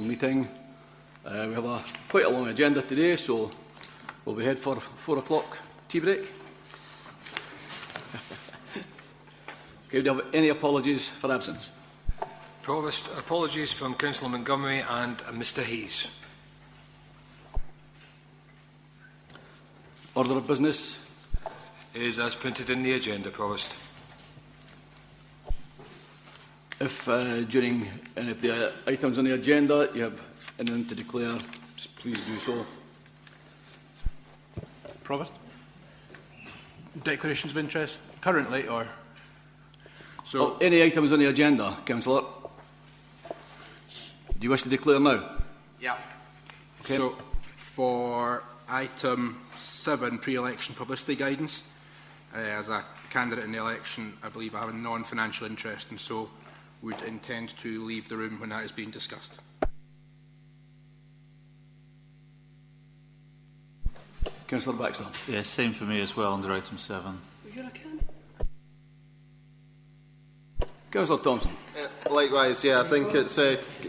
meeting. We have quite a long agenda today, so we'll be head for 4 o'clock tea break. Okay, do you have any apologies for absence? Provost, apologies from Councillor Montgomery and Mr Hayes. Order of business is as printed in the agenda, Provost. If during any of the items on the agenda you have anything to declare, please do so. Provost? Declarations of interest currently, or? So, any items on the agenda, Councillor? Do you wish to declare now? Yeah. Okay. So, for item 7, pre-election publicity guidance, as a candidate in the election, I believe I have a non-financial interest, and so would intend to leave the room when that is being discussed. Councillor Baxter. Yes, same for me as well under item 7. Councillor Thompson. Likewise, yeah, I think it's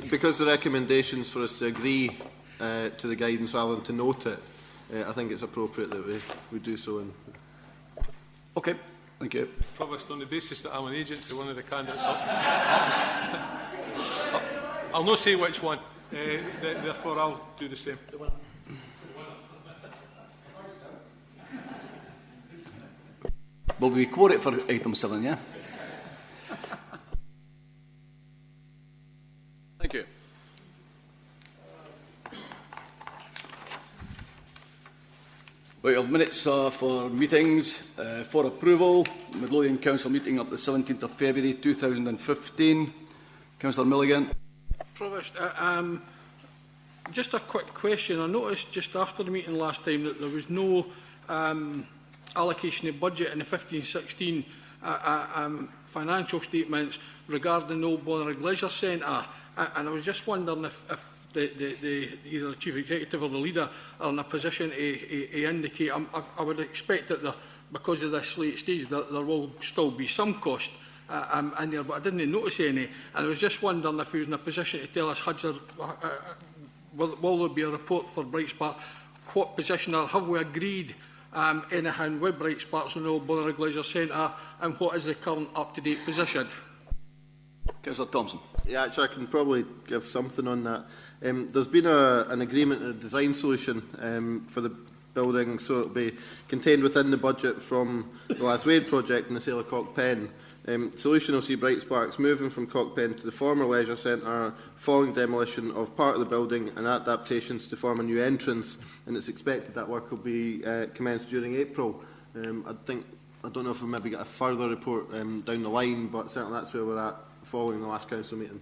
because the recommendations for us to agree to the guidance rather than to note it. I think it's appropriate that we do so. Okay, thank you. Provost, on the basis that I'm an agent to one of the candidates, I'll not say which one. Therefore, I'll do the same. Will we quote it for item 7, yeah? Thank you. We have minutes for meetings for approval. Midlothian Council meeting up the 17th of February 2015. Councillor Milligan. Provost, just a quick question. I noticed just after the meeting last time that there was no allocation of budget in the 15-16 financial statements regarding the Old Bonnyrigg Leisure Centre, and I was just wondering if either the Chief Executive or the leader are in a position to indicate. I would expect that because of this late stage that there will still be some cost in there, but I didn't notice any, and I was just wondering if he was in a position to tell us, will there be a report for Bright Spark, what position, or have we agreed anything with Bright Sparks on the Old Bonnyrigg Leisure Centre, and what is the current up-to-date position? Councillor Thompson. Yeah, actually, I can probably give something on that. There's been an agreement, a design solution for the building, so it will be contained within the budget from the Last Wade project and the sale of Cock Pen. Solution will see Bright Sparks moving from Cock Pen to the former leisure centre following demolition of part of the building and adaptations to form a new entrance, and it's expected that work will be commenced during April. I don't know if we'll maybe get a further report down the line, but certainly that's where we're at following the last council meeting.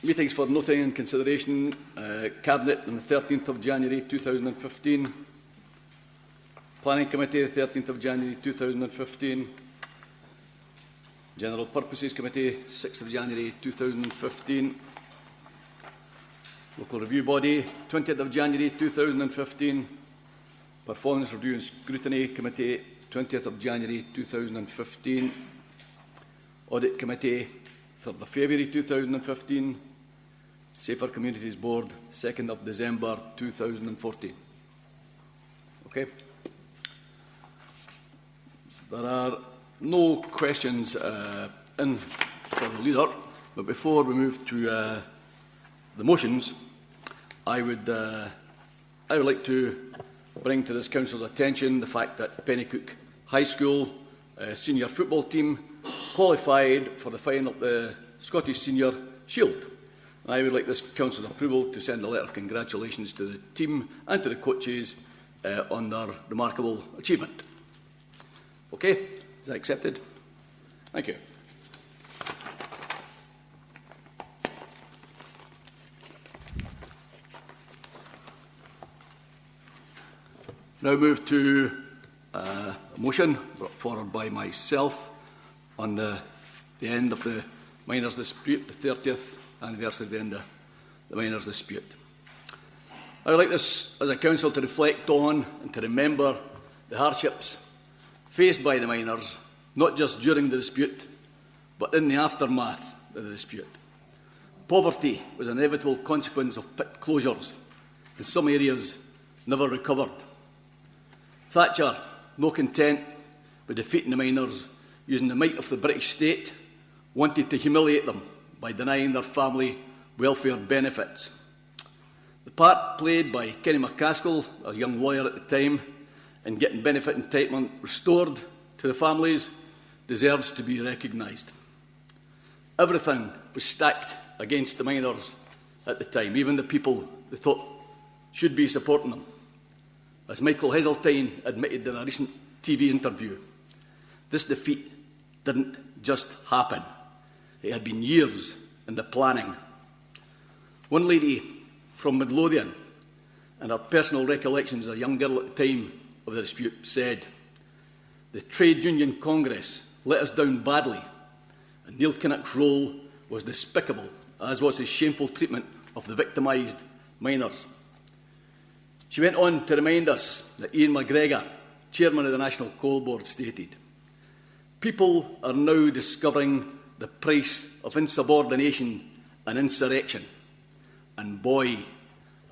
Meetings for noting and consideration. Cabinet on the 13th of January 2015. Planning Committee, the 13th of January 2015. General Purposes Committee, 6th of January 2015. Local Review Body, 20th of January 2015. Performance Review and Scrutiny Committee, 20th of January 2015. Audit Committee, 3rd of February 2015. Safer Communities Board, 2nd of December 2014. Okay. There are no questions in for the leader, but before we move to the motions, I would like to bring to this council's attention the fact that Pennycook High School senior football team qualified for the final of the Scottish Senior Shield. I would like this council's approval to send a letter of congratulations to the team and to the coaches on their remarkable achievement. Okay, is that accepted? Thank you. Now move to a motion brought forward by myself on the end of the miners' dispute, the 30th anniversary of the end of the miners' dispute. I would like this as a council to reflect on and to remember the hardships faced by the miners, not just during the dispute, but in the aftermath of the dispute. Poverty was an inevitable consequence of pit closures. In some areas, never recovered. Thatcher, no content with defeating the miners, using the might of the British state, wanted to humiliate them by denying their family welfare benefits. The part played by Kenny McCaskill, a young lawyer at the time, in getting benefit entitlement restored to the families deserves to be recognised. Everything was stacked against the miners at the time, even the people they thought should be supporting them. As Michael Heseltine admitted in a recent TV interview, this defeat didn't just happen. It had been years in the planning. One lady from Midlothian, and her personal recollections as a young girl at the time of the dispute, said, "The Trade Union Congress let us down badly, and Neil Kinnock's role was despicable, as was his shameful treatment of the victimised miners." She went on to remind us that Ian McGregor, chairman of the National Coal Board, stated, "People are now discovering the price of insubordination and insurrection, and boy,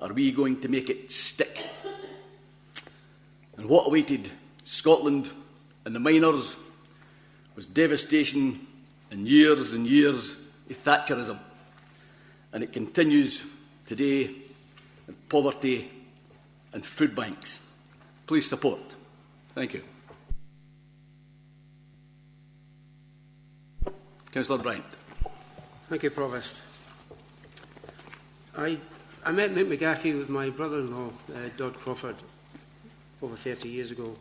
are we going to make it stick." And what awaited Scotland and the miners was devastation and years of Thatcherism. And it continues today in poverty and food banks. Please support. Thank you. Councillor Bryant. Thank you, Provost. I met Mick McGahey with my brother-in-law, Dodd Crawford, over 30 years ago,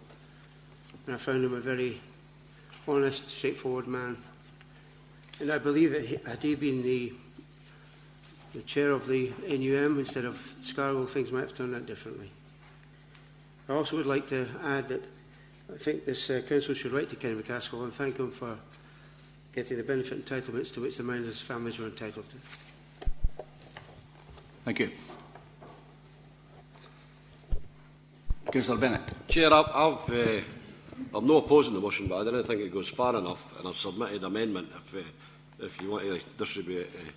and I found him a very honest, straightforward man. And I believe that had he been the chair of the NUM instead of Scarborough, things might have turned out differently. I also would like to add that I think this council should write to Kenny McCaskill and thank him for getting the benefit entitlements to which the miners' families were entitled to. Thank you. Councillor Bennett. Chair, I'm not opposing the motion, but I don't think it goes far enough, and I've submitted amendment if you want to distribute it.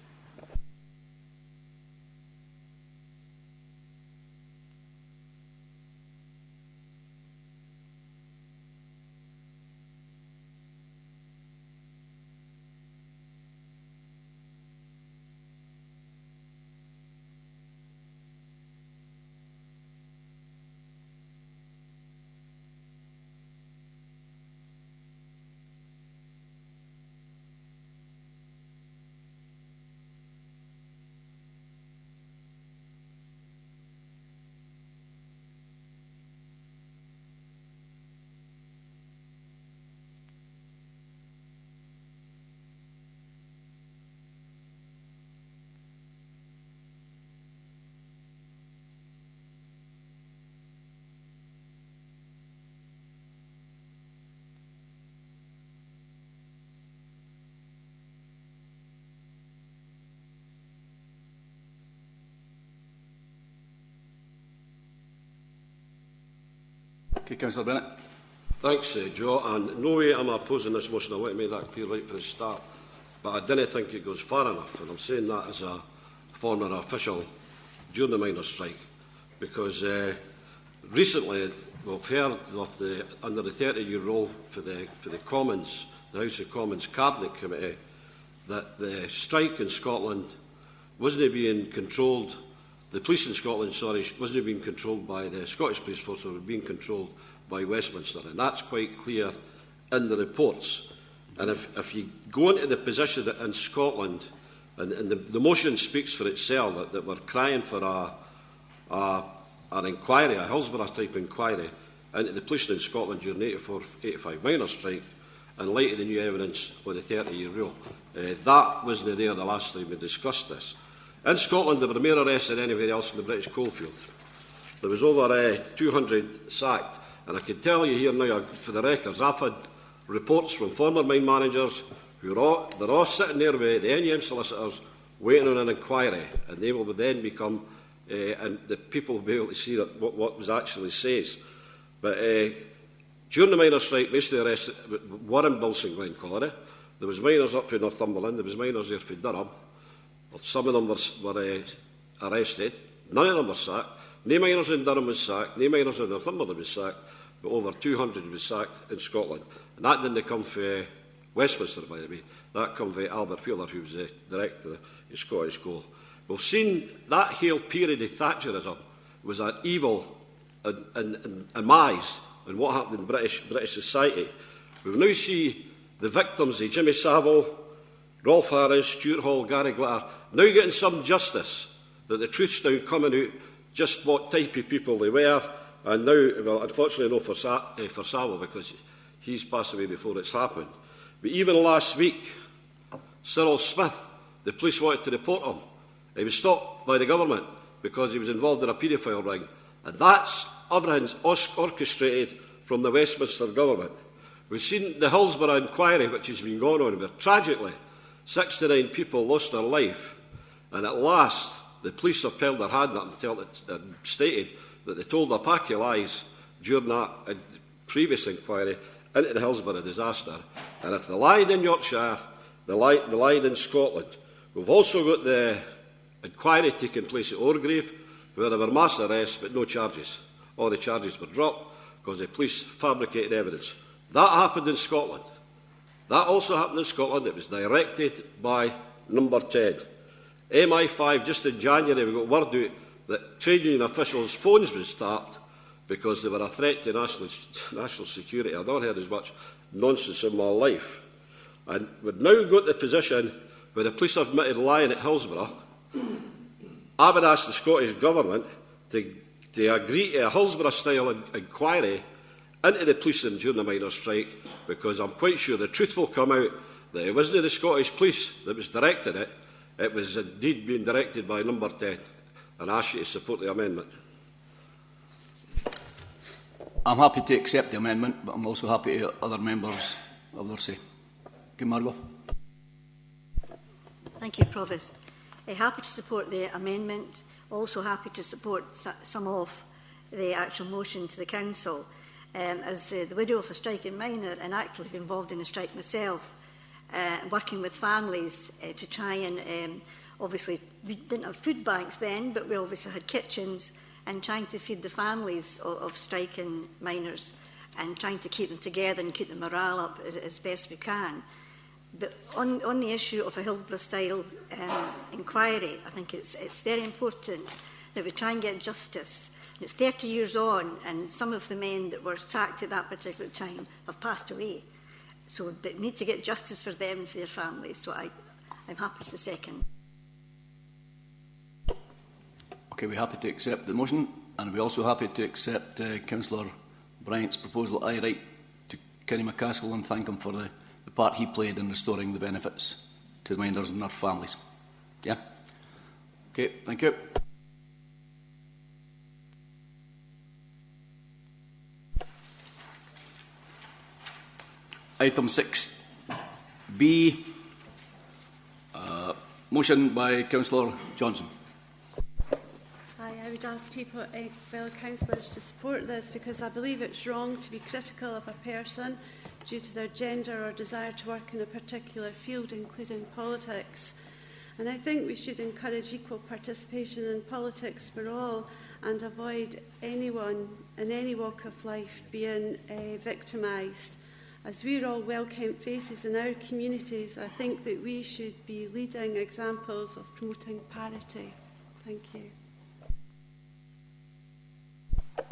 Okay, Councillor Bennett. Thanks, Joe. And no way am I opposing this motion. I want to make that clear right from the start. But I didn't think it goes far enough, and I'm saying that as a former official during the miners' strike, because recently we've heard of the under the 30-year rule for the Commons, the House of Commons Cabinet Committee, that the strike in Scotland wasn't being controlled. The police in Scotland, wasn't being controlled by the Scottish Police Force, it was being controlled by Westminster, and that's quite clear in the reports. And if you go into the position that in Scotland, and the motion speaks for itself, that we're crying for an inquiry, a Hillsborough-type inquiry, into the policing in Scotland during the 84-85 miners' strike, in light of the new evidence on the 30-year rule. That wasn't there the last time we discussed this. In Scotland, there were more arrests than anywhere else in the British coalfield. There was over 200 sacked. And I can tell you here now, for the records, I've had reports from former mine managers they're all sitting there with the NUM solicitors waiting on an inquiry, and they will then become, and the people will be able to see that what was actually says. But During the miners' strike, most of the arrests were in Bilson Glen Colliery. There was miners up for Northumberland, there was miners there for Durham. Some of them were arrested. None of them were sacked. No miners in Durham was sacked, no miners in Northumberland was sacked, but over 200 was sacked in Scotland. And that didn't come from Westminster, by the way. That came from Albert Wheeler, who was the director of Scottish Coal. We've seen that whole period of Thatcherism was an evil and mise in what happened in British society. We now see the victims of Jimmy Savile, Rolf Harris, Stuart Hall, Gary Glitter, now getting some justice, that the truth's now coming out just what type of people they were. And now, well, unfortunately no for Savile, because he's passed away before it's happened. But even last week, Cyril Smith, the police wanted to report him. He was stopped by the government because he was involved in a paedophile ring. And that's everything's orchestrated from the Westminster government. We've seen the Hillsborough inquiry, which has been going on, where tragically 69 people lost their life. And at last, the police have held their hand up and stated that they told a pack of lies during that previous inquiry into the Hillsborough disaster. And if they lied in Yorkshire, they lied in Scotland. We've also got the inquiry taking place at Orgreave, where there were mass arrests but no charges. All the charges were dropped because the police fabricated evidence. That happened in Scotland. That also happened in Scotland. It was directed by Number 10. MI5, just in January, we got word out that trade union officials' phones was tapped because they were a threat to national security. I've not heard as much nonsense in my life. And we've now got the position where the police have admitted lying at Hillsborough. I would ask the Scottish Government to agree to a Hillsborough-style inquiry into the policing during the miners' strike, because I'm quite sure the truth will come out that it wasn't the Scottish Police that was directing it. It was indeed being directed by Number 10. And I ask you to support the amendment. I'm happy to accept the amendment, but I'm also happy to other members have their say. Okay, Margot. Thank you, Provost. Happy to support the amendment. Also happy to support some of the actual motion to the Council. As the widow of a striking miner and actively involved in the strike myself, working with families to try and, obviously, we didn't have food banks then, but we obviously had kitchens, and trying to feed the families of striking miners and trying to keep them together and keep the morale up as best we can. But on the issue of a Hillsborough-style inquiry, I think it's very important that we try and get justice. It's 30 years on, and some of the men that were sacked at that particular time have passed away. So they need to get justice for them and for their families. So I'm happy to second. Okay, we're happy to accept the motion, and we're also happy to accept Councillor Bryant's proposal. I write to Kenny McCaskill and thank him for the part he played in restoring the benefits to the miners and their families. Yeah? Okay, thank you. Item 6B, motion by Councillor Johnson. I would ask fellow councillors to support this, because I believe it's wrong to be critical of a person due to their gender or desire to work in a particular field, including politics. And I think we should encourage equal participation in politics for all and avoid anyone in any walk of life being victimised. As we're all well-kempt faces in our communities, I think that we should be leading examples of promoting parity. Thank you.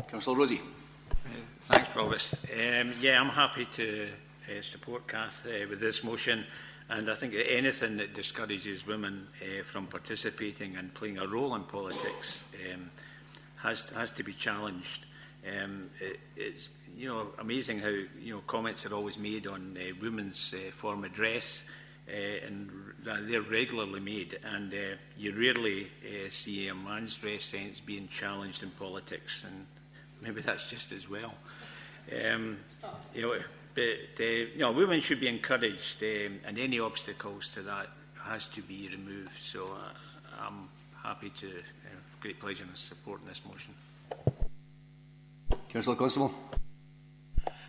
Councillor Rosie. Thanks, Provost. Yeah, I'm happy to support Kath with this motion, and I think that anything that discourages women from participating and playing a role in politics has to be challenged. It's amazing how comments are always made on women's form of dress, and they're regularly made, and you rarely see a man's dress sense being challenged in politics, and maybe that's just as well. But women should be encouraged, and any obstacles to that has to be removed. So I'm happy to, great pleasure in supporting this motion. Councillor Constable.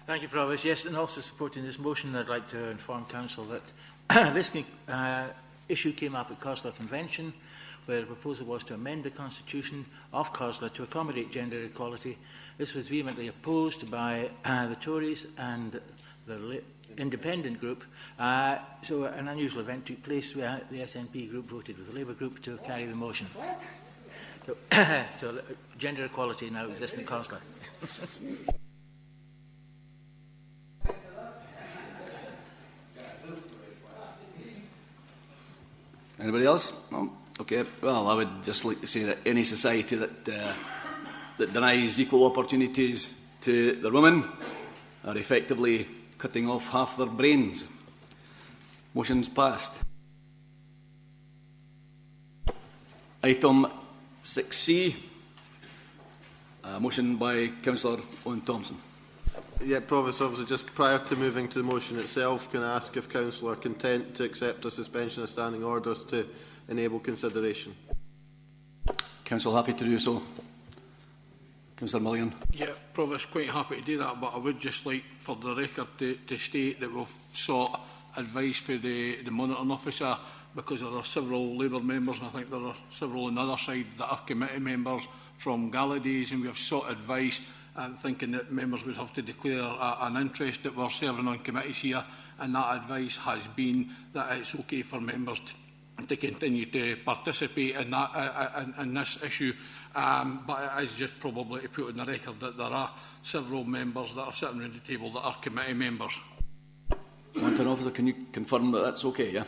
Thank you, Provost. Yes, and also supporting this motion, I'd like to inform Council that this issue came up at Cosla Convention, where the proposal was to amend the constitution of Cosla to accommodate gender equality. This was vehemently opposed by the Tories and the independent group. So an unusual event took place where the SNP group voted with the Labour group to carry the motion. So gender equality now exists in Cosla. Anybody else? No? Okay. Well, I would just like to say that any society that denies equal opportunities to their women are effectively cutting off half their brains. Motion's passed. Item 6C. Motion by Councillor Owen Thompson. Yeah, Provost, obviously, just prior to moving to the motion itself, can I ask if Council are content to accept a suspension of standing orders to enable consideration? Council happy to do so. Councillor Milligan. Yeah, Provost, quite happy to do that, but I would just like, for the record, to state that we've sought advice for the monitoring officer, because there are several Labour members, and I think there are several on the other side that are committee members from Gallaudet, and we have sought advice, thinking that members would have to declare an interest that we're serving on committees here, and that advice has been that it's okay for members to continue to participate in that in this issue, but it is just probably to put on the record that there are several members that are sitting around the table that are committee members. Monitoring officer, can you confirm that that's okay? Yeah.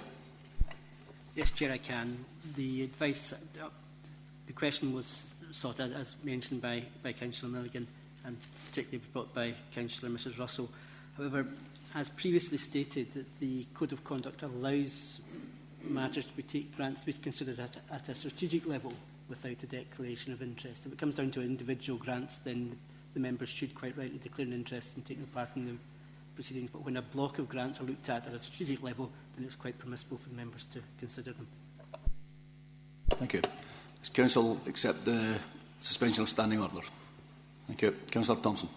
Yes, Chair, I can. The advice, the question was sought, as mentioned by Councillor Milligan, and particularly brought by Councillor Mrs Russell. However, as previously stated, that the Code of Conduct allows matters to be grants to be considered at a strategic level without a declaration of interest. If it comes down to individual grants, then the members should quite rightly declare an interest in taking part in the proceedings. But when a block of grants are looked at a strategic level, then it's quite permissible for the members to consider them. Thank you. Does Council accept the suspension of standing order? Thank you. Councillor Thompson.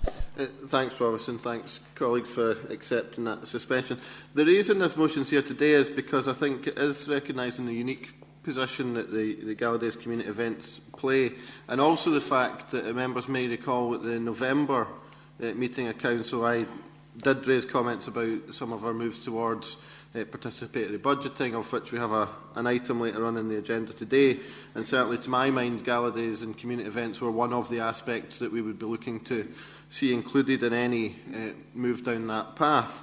Thanks, Provost, and thanks, colleagues, for accepting that suspension. The reason this motion's here today is because I think it is recognising the unique position that the Gallaudet community events play, and also the fact that members may recall at the November meeting of Council, I did raise comments about some of our moves towards participatory budgeting, of which we have an item later on in the agenda today. And certainly, to my mind, Gallaudet and community events were one of the aspects that we would be looking to see included in any move down that path.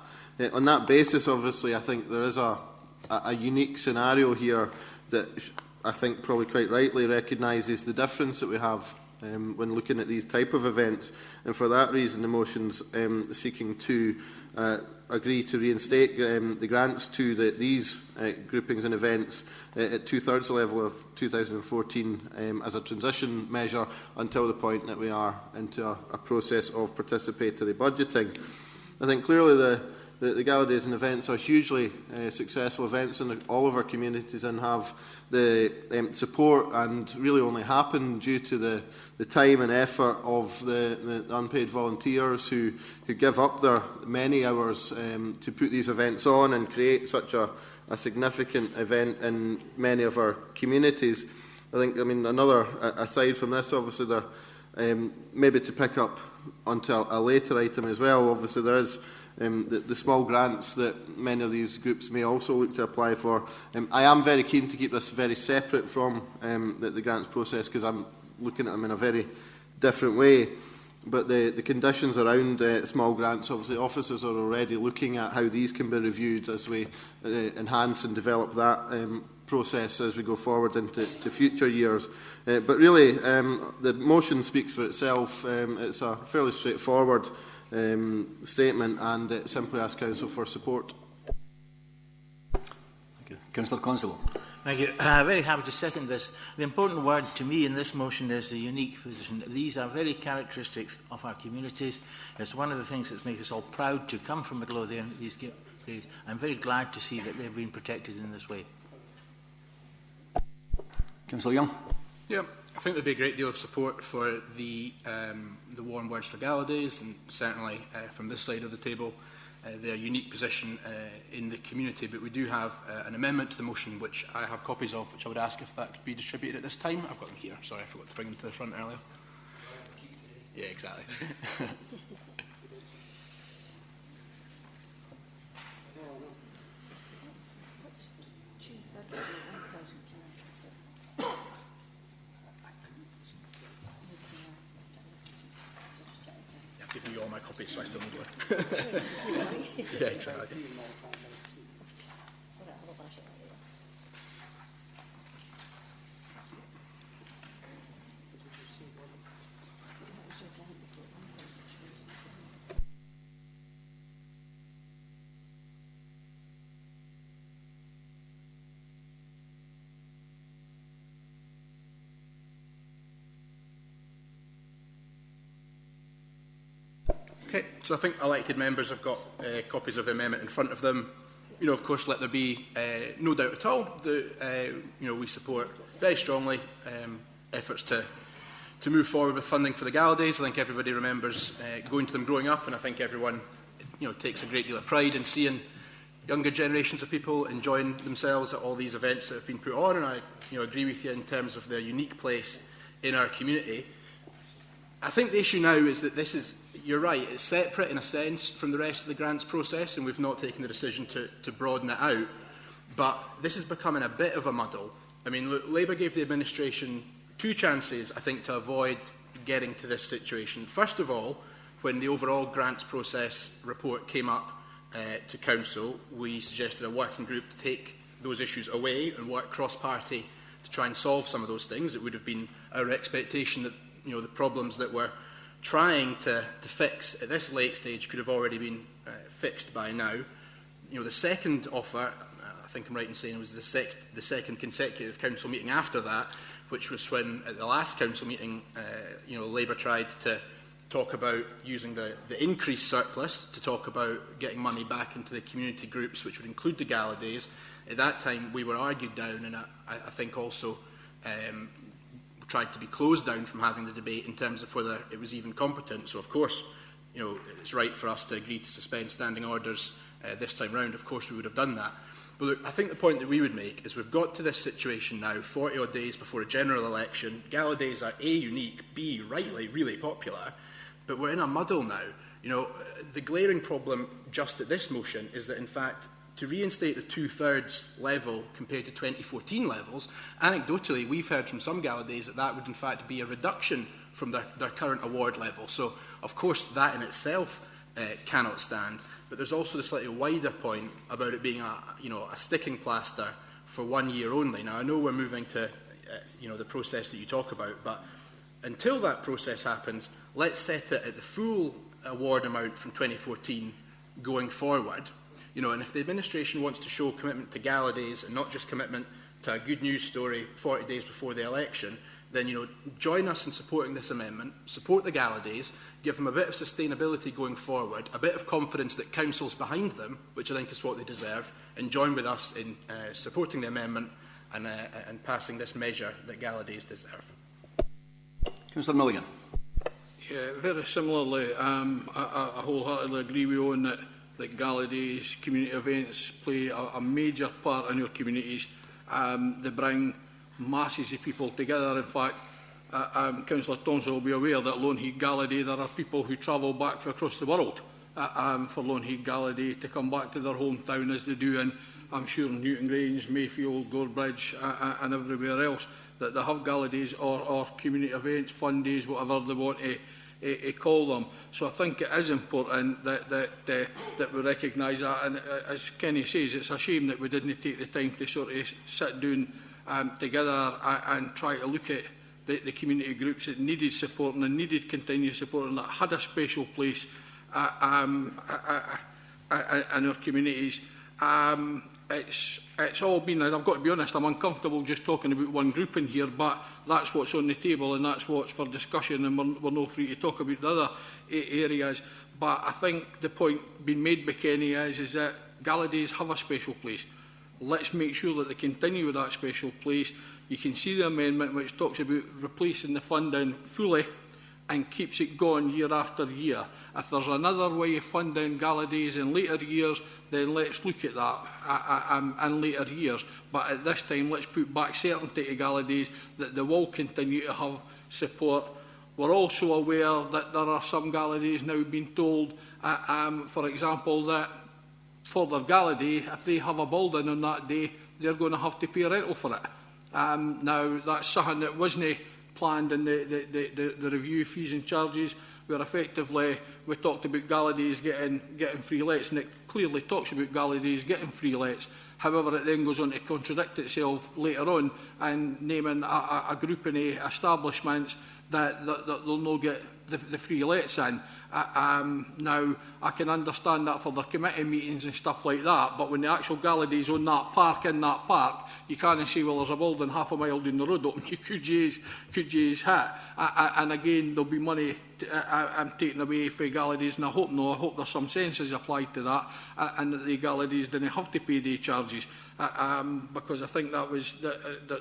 On that basis, obviously, I think there is a unique scenario here that I think probably quite rightly recognises the difference that we have when looking at these type of events. And for that reason, the motion's seeking to agree to reinstate the grants to these groupings and events at 2/3 level of 2014 as a transition measure until the point that we are into a process of participatory budgeting. I think clearly the Gallaudet and events are hugely successful events in all of our communities and have the support, and really only happen due to the time and effort of the unpaid volunteers who give up their many hours to put these events on and create such a significant event in many of our communities. I think, another, aside from this, obviously, there, maybe to pick up onto a later item as well, obviously there is the small grants that many of these groups may also look to apply for. I am very keen to keep this very separate from the grants process, because I'm looking at them in a very different way. But the conditions around small grants, obviously officers are already looking at how these can be reviewed as we enhance and develop that process as we go forward into future years. But really, the motion speaks for itself. It's a fairly straightforward statement, and simply ask Council for support. Thank you. Councillor Constable. Thank you. Very happy to second this. The important word to me in this motion is the unique position. These are very characteristic of our communities. It's one of the things that makes us all proud to come from Midlothian. I'm very glad to see that they've been protected in this way. Councillor Young. Yeah, I think there'd be a great deal of support for the warm words for Galladays, and certainly from this side of the table, their unique position in the community. But we do have an amendment to the motion, which I have copies of, which I would ask if that could be distributed at this time. I've got them here. Sorry, I forgot to bring them to the front earlier. Yeah, exactly. I've given you all my copies, so I still need one. Yeah, exactly. Okay, so I think elected members have got copies of the amendment in front of them. You know, of course, let there be no doubt at all that we support very strongly efforts to move forward with funding for the Galladays. I think everybody remembers going to them growing up, and I think everyone takes a great deal of pride in seeing younger generations of people enjoying themselves at all these events that have been put on. And I agree with you in terms of their unique place in our community. I think the issue now is that this is, you're right, it's separate in a sense from the rest of the grants process, and we've not taken the decision to broaden it out. But this is becoming a bit of a muddle. I mean, look, Labour gave the administration 2 chances, I think, to avoid getting to this situation. First of all, when the overall grants process report came up to Council, we suggested a working group to take those issues away and work cross-party to try and solve some of those things. It would have been our expectation that the problems that we're trying to fix at this late stage could have already been fixed by now. The second offer, I think I'm right in saying it was the second consecutive council meeting after that, which was when at the last council meeting, Labour tried to talk about using the increased surplus to talk about getting money back into the community groups, which would include the Galladays. At that time, we were argued down, and I think also tried to be closed down from having the debate in terms of whether it was even competent. So, of course, it's right for us to agree to suspend standing orders this time round. Of course, we would have done that. But look, I think the point that we would make is we've got to this situation now, 40-odd days before a general election. Galladays are A, unique, B, rightly, really popular, but we're in a muddle now. The glaring problem just at this motion is that, in fact, to reinstate the 2/3 level compared to 2014 levels, anecdotally, we've heard from some Galladays that that would in fact be a reduction from their current award level. So, of course, that in itself cannot stand. But there's also the slightly wider point about it being a sticking plaster for 1 year only. Now, I know we're moving to the process that you talk about, but until that process happens, let's set it at the full award amount from 2014 going forward. And if the administration wants to show commitment to Galladays and not just commitment to a good news story 40 days before the election, then, join us in supporting this amendment, support the Galladays, give them a bit of sustainability going forward, a bit of confidence that Council's behind them, which I think is what they deserve, and join with us in supporting the amendment and passing this measure that Galladays deserve. Councillor Milligan. Yeah, very similarly, I wholeheartedly agree with Owen that Galladays community events play a major part in your communities. They bring masses of people together. In fact, Councillor Thompson will be aware that Lone Heath Galladay, there are people who travel back from across the world for Lone Heath Galladay to come back to their hometown, as they do in, I'm sure, Newton Grange, Mayfield, Gorebridge and everywhere else, that they have Galladays or community events, fun days, whatever they want to call them. So I think it is important that we recognise that. And as Kenny says, it's a shame that we didn't take the time to sort of sit down together and try to look at the community groups that needed support and needed continued support and that had a special place in our communities. It's all been, and I've got to be honest, I'm uncomfortable just talking about one group in here, but that's what's on the table and that's what's for discussion, and we're not free to talk about the other areas. But I think the point being made by Kenny is that Galladays have a special place. let's make sure that they continue with that special place. You can see the amendment which talks about replacing the funding fully and keeps it going year after year. If there's another way of funding gala days in later years, then let's look at that in later years. But at this time, let's put back certainty to gala days that they will continue to have support. We're also aware that there are some gala days now being told, for example, that for their gala day, if they have a building on that day, they're going to have to pay rental for it. Now, that's something that wasn't planned in the review fees and charges, where effectively we talked about gala days getting free lets, and it clearly talks about gala days getting free lets. However, it then goes on to contradict itself later on and naming a group of establishments that they'll not get the free lets in. Now, I can understand that for their committee meetings and stuff like that, but when the actual gala days on that park, you can't say, well, there's a building half a mile down the road open, you could use hit. And again, there'll be money taken away for gala days, and I hope there's some sense is applied to that, and that the gala days didn't have to pay day charges, because I think that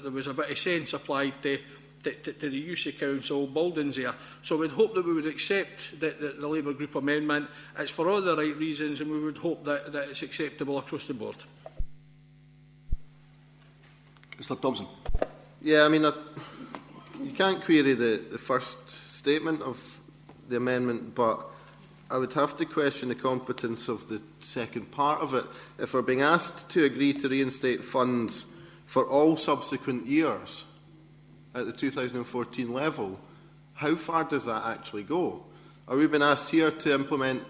there was a bit of sense applied to the use of council buildings there. So we'd hope that we would accept the Labour Group amendment. It's for all the right reasons, and we would hope that it's acceptable across the board. Mr Thompson. Yeah, I mean, you can't query the first statement of the amendment, but I would have to question the competence of the second part of it. If we're being asked to agree to reinstate funds for all subsequent years at the 2014 level, how far does that actually go? Are we being asked here to implement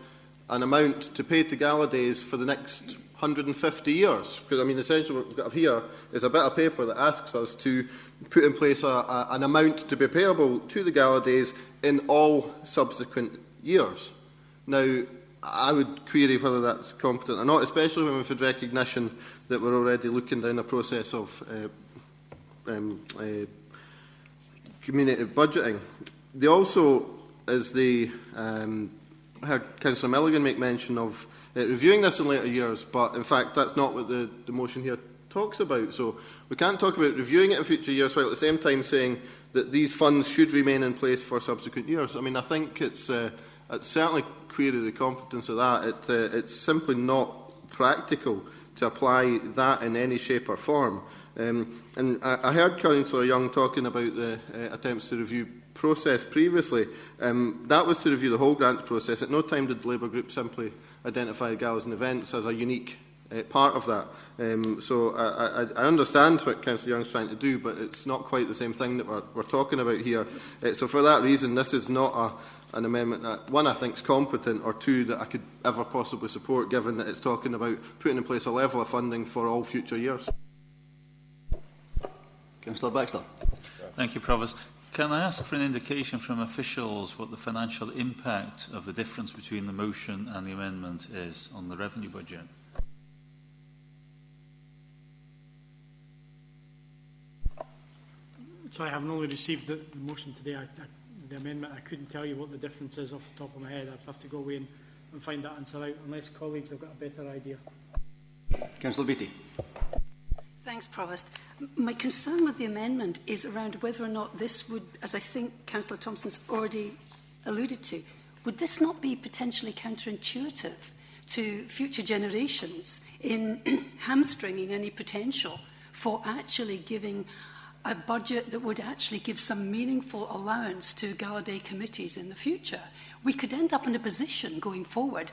an amount to pay to gala days for the next 150 years? Because, I mean, essentially what we've got here is a bit of paper that asks us to put in place an amount to be payable to the gala days in all subsequent years. Now, I would query whether that's competent or not, especially when we've had recognition that we're already looking down a process of community budgeting. They also, as I heard Councillor Milligan make mention of reviewing this in later years, but in fact that's not what the motion here talks about. So we can't talk about reviewing it in future years while at the same time saying that these funds should remain in place for subsequent years. I mean, I think it's certainly query the competence of that. It's simply not practical to apply that in any shape or form. And I heard Councillor Young talking about the attempts to review process previously. That was to review the whole grants process. At no time did the Labour Group simply identify galas and events as a unique part of that. So I understand what Councillor Young's trying to do, but it's not quite the same thing that we're talking about here. So for that reason, this is not an amendment that, one, I think is competent, or two, that I could ever possibly support, given that it's talking about putting in place a level of funding for all future years. Councillor Baxter. Thank you, Provost. Can I ask for an indication from officials what the financial impact of the difference between the motion and the amendment is on the revenue budget? So I haven't only received the motion today, the amendment. I couldn't tell you what the difference is off the top of my head. I'd have to go away and find that answer out, unless colleagues have got a better idea. Councillor Beattie. Thanks, Provost. My concern with the amendment is around whether or not this would, as I think Councillor Thompson's already alluded to, would this not be potentially counterintuitive to future generations in hamstringing any potential for actually giving a budget that would actually give some meaningful allowance to gala day committees in the future? We could end up in a position going forward,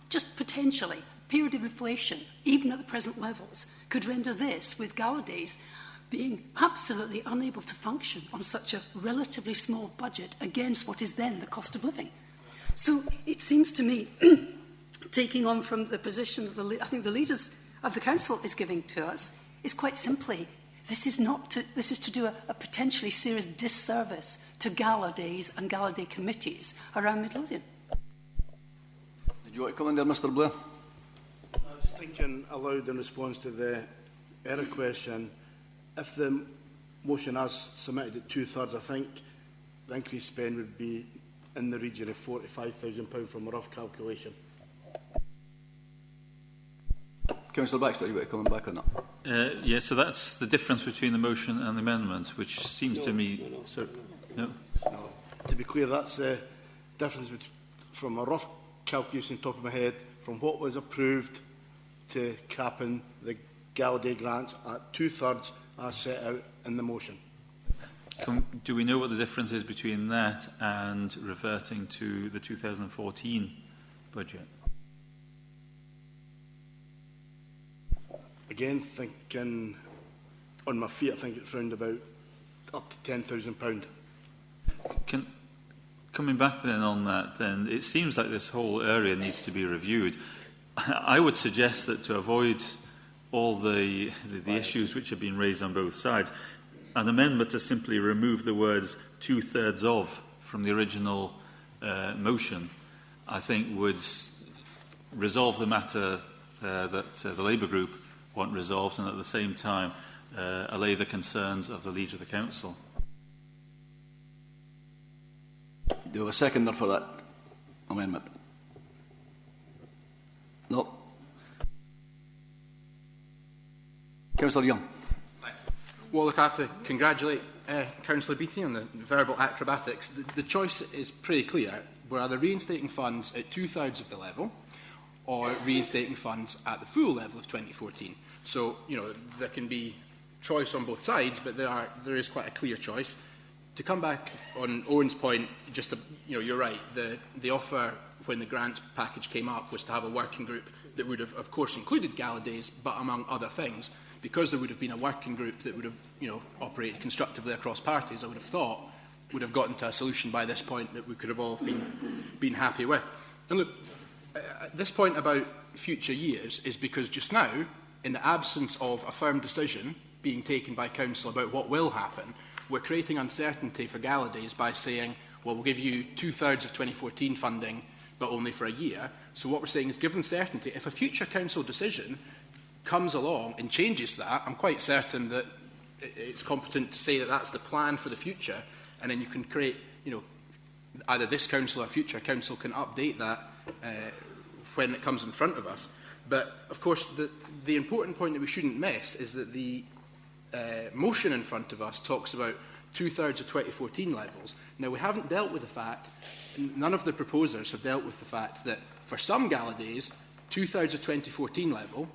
just potentially, period of inflation, even at the present levels, could render this, with gala days, being absolutely unable to function on such a relatively small budget against what is then the cost of living. So it seems to me, taking on from the position that I think the leaders of the council is giving to us, is quite simply, this is to do a potentially serious disservice to gala days and gala day committees around Midlothian. Did you want to come in there, Mr Blair? I was just thinking aloud in response to the error question. If the motion as submitted at 2/3, I think the increased spend would be in the region of £45,000 from a rough calculation. Councillor Baxter, you want to come back on that? Yeah, so that's the difference between the motion and the amendment, which seems to me... No. To be clear, that's the difference from a rough calculation top of my head from what was approved to capping the Gallaudet grants at 2/3 as set out in the motion. Do we know what the difference is between that and reverting to the 2014 budget? Again, thinking on my feet, I think it's round about up to £10,000. Coming back then on that, then it seems like this whole area needs to be reviewed. I would suggest that to avoid all the issues which have been raised on both sides, an amendment to simply remove the words 2/3 of from the original motion, I think would resolve the matter that the Labour Group want resolved, and at the same time allay the concerns of the Leader of the Council. Do you have a seconder for that amendment? No. Councillor Young. Well, look, I have to congratulate Councillor Beattie on the verbal acrobatics. The choice is pretty clear. We're either reinstating funds at 2/3 of the level or reinstating funds at the full level of 2014. So, you know, there can be choice on both sides, but there is quite a clear choice. To come back on Owen's point, just to, you know, you're right. The offer when the grants package came up was to have a working group that would have, of course, included Gallaudet, but among other things, because there would have been a working group that would have, you know, operated constructively across parties, I would have thought would have gotten to a solution by this point that we could have all been happy with. And look, this point about future years is because just now, in the absence of a firm decision being taken by Council about what will happen, we're creating uncertainty for Gallaudet by saying, well, we'll give you 2/3 of 2014 funding, but only for a year. So what we're saying is give them certainty. If a future Council decision comes along and changes that, I'm quite certain that it's competent to say that that's the plan for the future, and then you can create, you know, either this Council or a future Council can update that when it comes in front of us. But, of course, the important point that we shouldn't miss is that the motion in front of us talks about 2/3 of 2014 levels. Now, we haven't dealt with the fact, none of the proposers have dealt with the fact that for some Gallaudets, 2/3 of 2014 level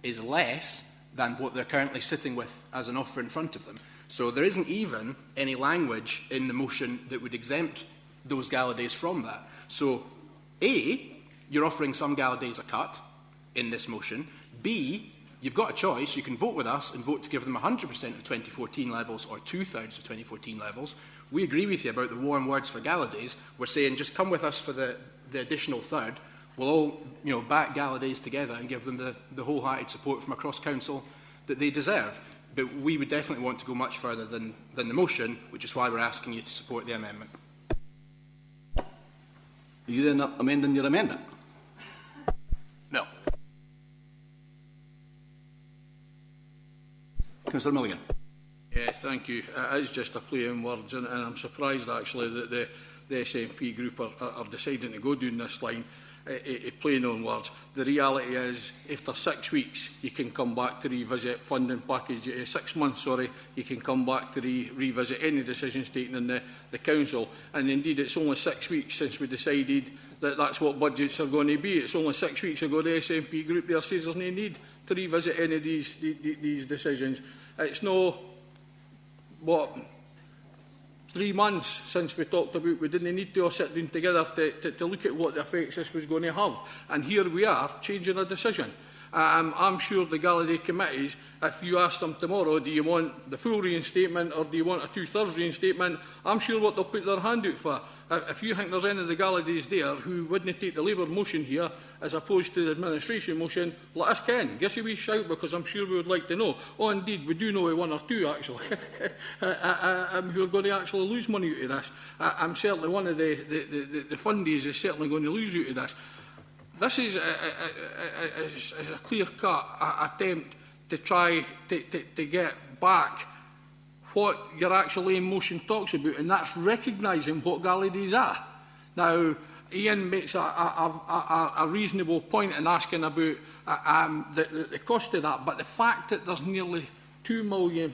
is less than what they're currently sitting with as an offer in front of them. So there isn't even any language in the motion that would exempt those Gallaudets from that. So, A, you're offering some Gallaudets a cut in this motion. B, you've got a choice. You can vote with us and vote to give them 100% of 2014 levels or 2/3 of 2014 levels. We agree with you about the warm words for Gallaudets. We're saying just come with us for the additional third. We'll all, you know, back Gallaudets together and give them the wholehearted support from across Council that they deserve. But we would definitely want to go much further than the motion, which is why we're asking you to support the amendment. Are you then amending your amendment? No. Councillor Milligan. Yeah, thank you. It is just a play on words, and I'm surprised actually that the SNP group are deciding to go down this line. Playing on words. The reality is, after 6 weeks, you can come back to revisit funding package. 6 months, sorry, you can come back to revisit any decisions taken in the Council. And indeed, it's only 6 weeks since we decided that that's what budgets are going to be. It's only 6 weeks ago the SNP group there says there's no need to revisit any of these decisions. It's no, 3 months since we talked about we didn't need to all sit down together to look at what the effects this was going to have. And here we are, changing a decision. I'm sure the Gallaudet committees, if you ask them tomorrow, do you want the full reinstatement or do you want a 2/3 reinstatement, I'm sure what they'll put their hand out for. If you think there's any of the Gallaudets there who wouldn't take the Labour motion here as opposed to the administration motion, let us ken. Give us a wee shout, because I'm sure we would like to know. Oh, indeed, we do know one or two, actually, who are going to actually lose money out of this. I'm certainly one of the fundies is certainly going to lose out of this. This is a clear-cut attempt to try to get back what your actual aim motion talks about, and that's recognising what Gallaudets are. Now, Ian makes a reasonable point in asking about the cost of that, but the fact that there's nearly £2 million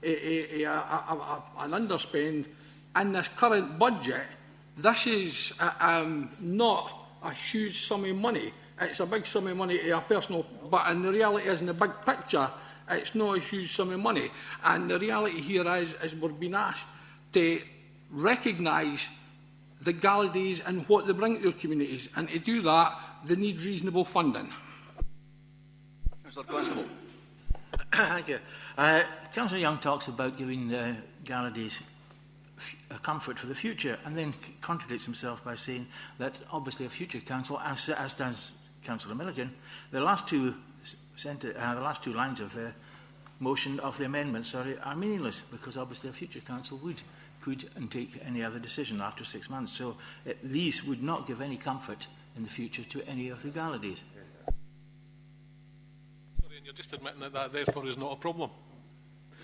an underspend in this current budget, this is not a huge sum of money. It's a big sum of money to a personal, but in the reality is, in the big picture, it's not a huge sum of money. And the reality here is we're being asked to recognise the gala days and what they bring to their communities. And to do that, they need reasonable funding. Councillor Constable. Thank you. Councillor Young talks about giving gala days a comfort for the future, and then contradicts himself by saying that obviously a future council, as does Councillor Milligan, the last two lines of the motion of the amendment, are meaningless, because obviously a future council could and take any other decision after 6 months. So these would not give any comfort in the future to any of the gala days. Sorry, and you're just admitting that therefore is not a problem.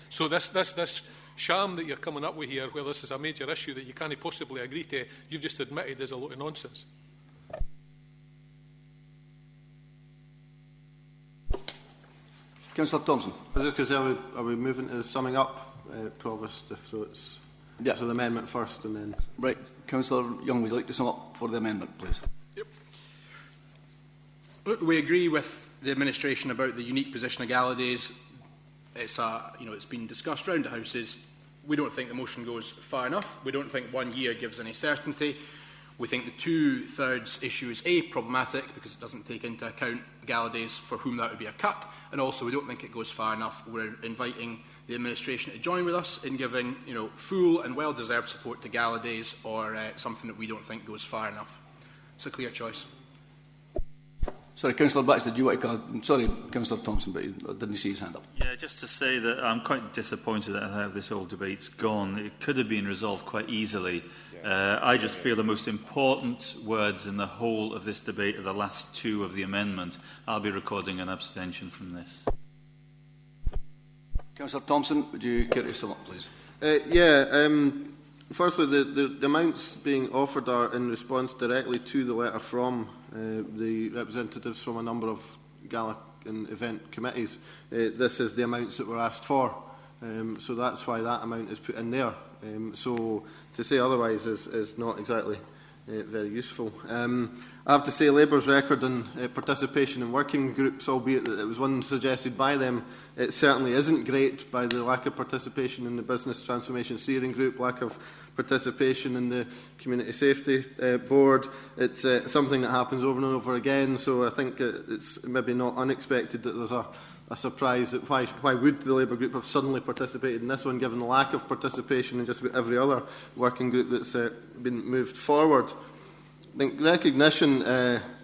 So this sham that you're coming up with here, where this is a major issue that you can't possibly agree to, you've just admitted is a lot of nonsense. Councillor Thompson. I was just going to say, are we moving to summing up, Provost? So it's so the amendment first, and then right. Councillor Young, would you like to sum up for the amendment, please? Yep. Look, we agree with the administration about the unique position of gala days. It's it's been discussed round the houses. We don't think the motion goes far enough. We don't think 1 year gives any certainty. We think the 2/3 issue is problematic because it doesn't take into account gala days for whom that would be a cut, and also we don't think it goes far enough. We're inviting the administration to join with us in giving full and well-deserved support to gala days, or something that we don't think goes far enough. It's a clear choice. Sorry, Councillor Batch, did you want to call? Sorry, Councillor Thompson, but I didn't see his hand up. Yeah, just to say that I'm quite disappointed at how this whole debate's gone. It could have been resolved quite easily. I just feel the most important words in the whole of this debate are the last two of the amendment. I'll be recording an abstention from this. Councillor Thompson, would you care to sum up, please? Firstly, the amounts being offered are in response directly to the letter from the representatives from a number of gala and event committees. This is the amounts that were asked for, so that's why that amount is put in there. So to say otherwise is not exactly very useful. I have to say Labour's record on participation in working groups, albeit that it was one suggested by them, it certainly isn't great, by the lack of participation in the Business Transformation Steering Group, lack of participation in the Community Safety Board. It's something that happens over and over again, so I think it's maybe not unexpected that there's a surprise that why would the Labour group have suddenly participated in this one, given the lack of participation in just about every other working group that's been moved forward. I think recognition,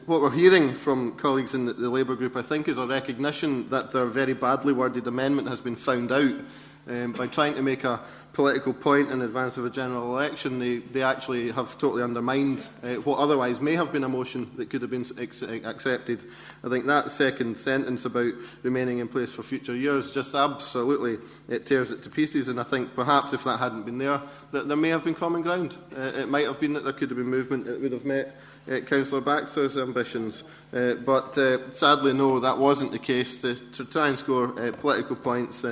what we're hearing from colleagues in the Labour group, I think, is a recognition that their very badly worded amendment has been found out. By trying to make a political point in advance of a general election, they actually have totally undermined what otherwise may have been a motion that could have been accepted. I think that second sentence about remaining in place for future years just absolutely tears it to pieces, and I think perhaps if that hadn't been there, that there may have been common ground. It might have been that there could have been movement that would have met Councillor Baxter's ambitions, but sadly no, that wasn't the case. To try and score political points,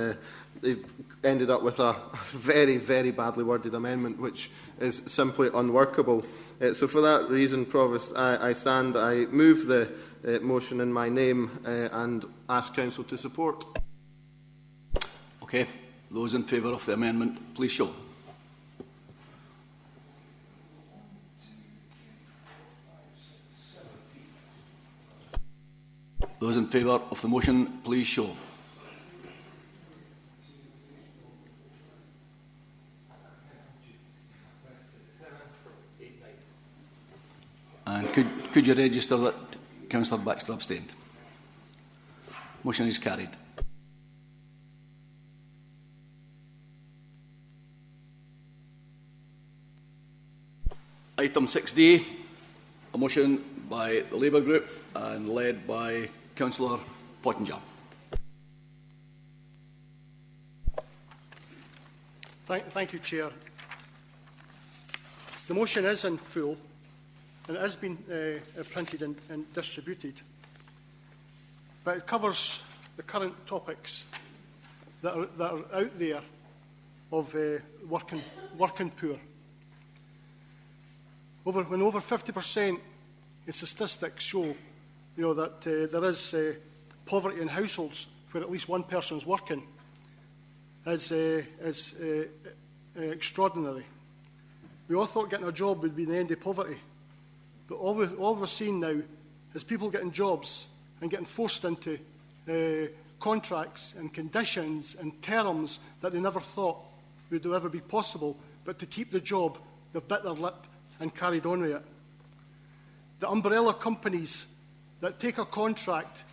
they ended up with a very, very badly worded amendment, which is simply unworkable. So for that reason, Provost, I move the motion in my name and ask Council to support. Okay. Those in favour of the amendment, please show. Those in favour of the motion, please show. And could you register that Councillor Baxter abstained? Motion is carried. Item 6D, a motion by the Labour Group and led by Councillor Pottinger. Thank you, Chair. The motion is in full, and it has been printed and distributed. But it covers the current topics that are out there of working poor. When over 50% of statistics show that there is poverty in households where at least one person is working, is extraordinary. We all thought getting a job would be the end of poverty. But all we're seeing now is people getting jobs and getting forced into contracts and conditions and terms that they never thought would ever be possible. But to keep the job, they've bit their lip and carried on with it. The umbrella companies that take a contract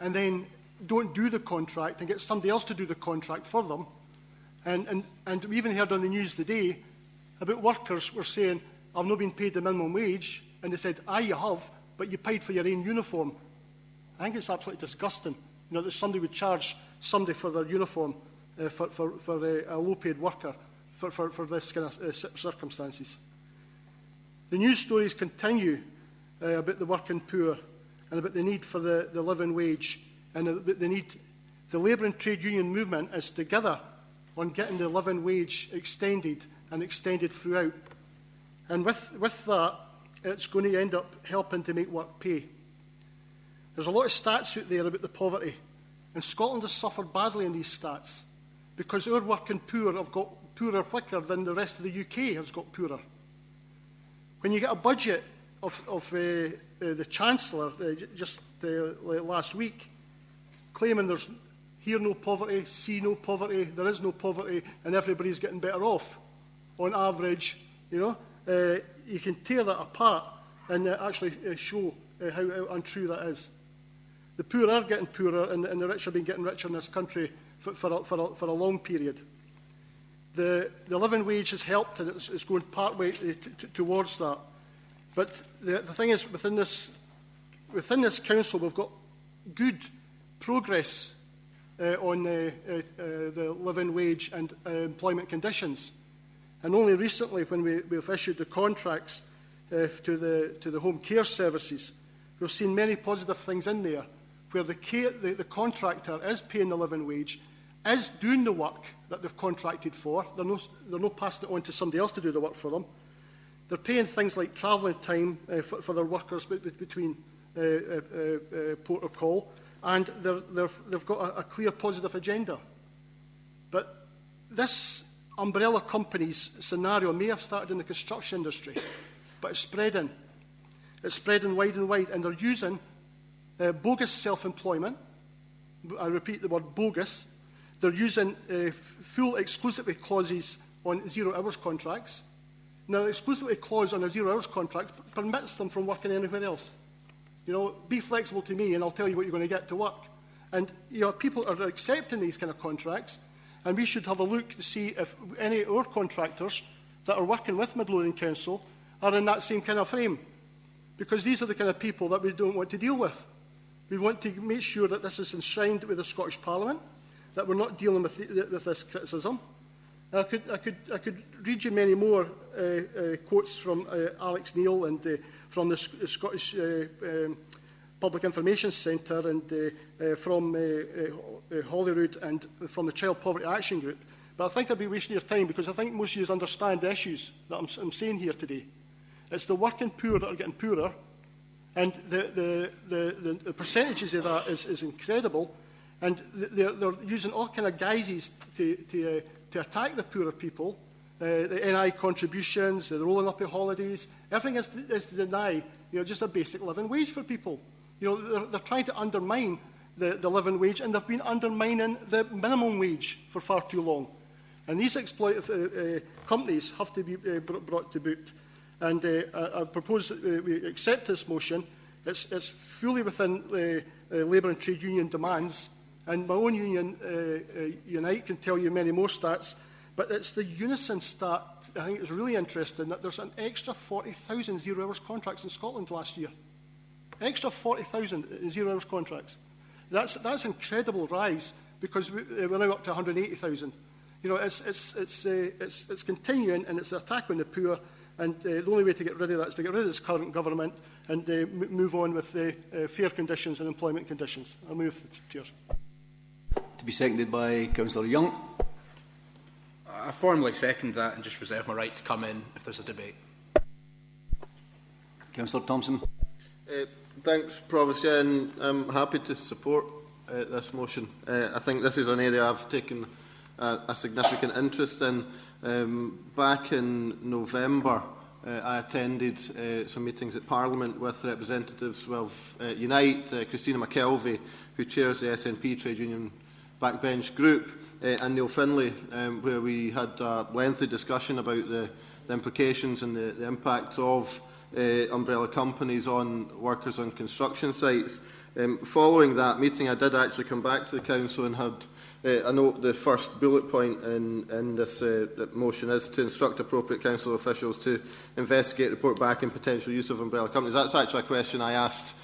and then don't do the contract and get somebody else to do the contract for them. And we even heard on the news today about workers were saying, I've not been paid the minimum wage. And they said, aye, you have, but you paid for your own uniform. I think it's absolutely disgusting, that somebody would charge somebody for their uniform for a low-paid worker for this kind of circumstances. The news stories continue about the working poor and about the need for the living wage and about the need. The labour and trade union movement is together on getting the living wage extended and extended throughout. And with that, it's going to end up helping to make work pay. There's a lot of stats out there about the poverty, and Scotland has suffered badly in these stats because our working poor have got poorer quicker than the rest of the UK has got poorer. When you get a budget of the Chancellor just last week claiming there's here no poverty, see no poverty, there is no poverty, and everybody's getting better off on average, you can tear that apart and actually show how untrue that is. The poor are getting poorer, and the rich have been getting richer in this country for a long period. The living wage has helped, and it's going partway towards that. But the thing is, within this council, we've got good progress on the living wage and employment conditions. And only recently, when we've issued the contracts to the home care services, we've seen many positive things in there, where the contractor is paying the living wage, is doing the work that they've contracted for. They're not passing it on to somebody else to do the work for them. They're paying things like travelling time for their workers between port or call, and they've got a clear positive agenda. But this umbrella companies scenario may have started in the construction industry, but it's spreading. It's spreading wide and wide, and they're using bogus self-employment. I repeat the word bogus. They're using full exclusivity clauses on 0 hours contracts. Now, an exclusivity clause on a 0 hours contract permits them from working anywhere else. Be flexible to me and I'll tell you what you're going to get to work. And people are accepting these kind of contracts, and we should have a look to see if any of our contractors that are working with Midlothian Council are in that same kind of frame. Because these are the kind of people that we don't want to deal with. We want to make sure that this is enshrined with the Scottish Parliament, that we're not dealing with this criticism. I could read you many more quotes from Alex Neil and from the Scottish Public Information Centre and from Holyrood and from the Child Poverty Action Group. But I think I'd be wasting your time, because I think most of you understand the issues that I'm saying here today. It's the working poor that are getting poorer, and the percentages of that is incredible, and they're using all kind of guises to attack the poorer people, the NI contributions, the rolling up of holidays. Everything is to deny just a basic living wage for people. They're trying to undermine the living wage, and they've been undermining the minimum wage for far too long. And these exploitative companies have to be brought to boot. And I propose that we accept this motion. It's fully within the labour and trade union demands. And my own union, Unite, can tell you many more stats. But it's the Unison stat, I think it's really interesting, that there's an extra 40,000 0 hours contracts in Scotland last year. Extra 40,000 0 hours contracts. That's an incredible rise, because we're now up to 180,000. It's continuing, and it's an attack on the poor. And the only way to get rid of that is to get rid of this current government and move on with fair conditions and employment conditions. I move, Chair. To be seconded by Councillor Young. I formally second that and just reserve my right to come in if there's a debate. Councillor Thompson. Thanks, Provost. Yeah, and I'm happy to support this motion. I think this is an area I've taken a significant interest in. Back in November, I attended some meetings at Parliament with representatives of Unite, Christina McKelvey, who chairs the SNP Trade Union Backbench Group, and Neil Finlay, where we had a lengthy discussion about the implications and the impacts of umbrella companies on workers on construction sites. Following that meeting, I did actually come back to the Council and had I note the first bullet point in this motion is to instruct appropriate council officials to investigate, report back on potential use of umbrella companies. That's actually a question I asked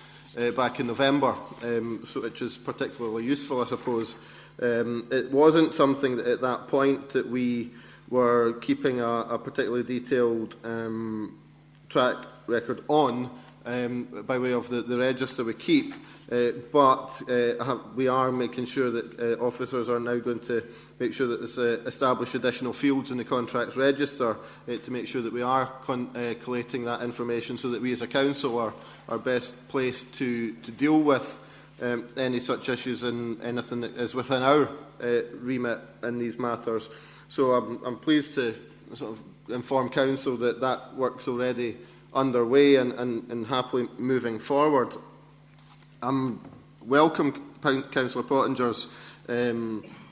back in November, which is particularly useful, I suppose. It wasn't something that at that point that we were keeping a particularly detailed track record on by way of the register we keep. But we are making sure that officers are now going to make sure that there's establish additional fields in the contracts register to make sure that we are collating that information so that we as a council are best placed to deal with any such issues and anything that is within our remit in these matters. So I'm pleased to sort of inform council that that work's already underway and happily moving forward. Welcome Councillor Pottinger's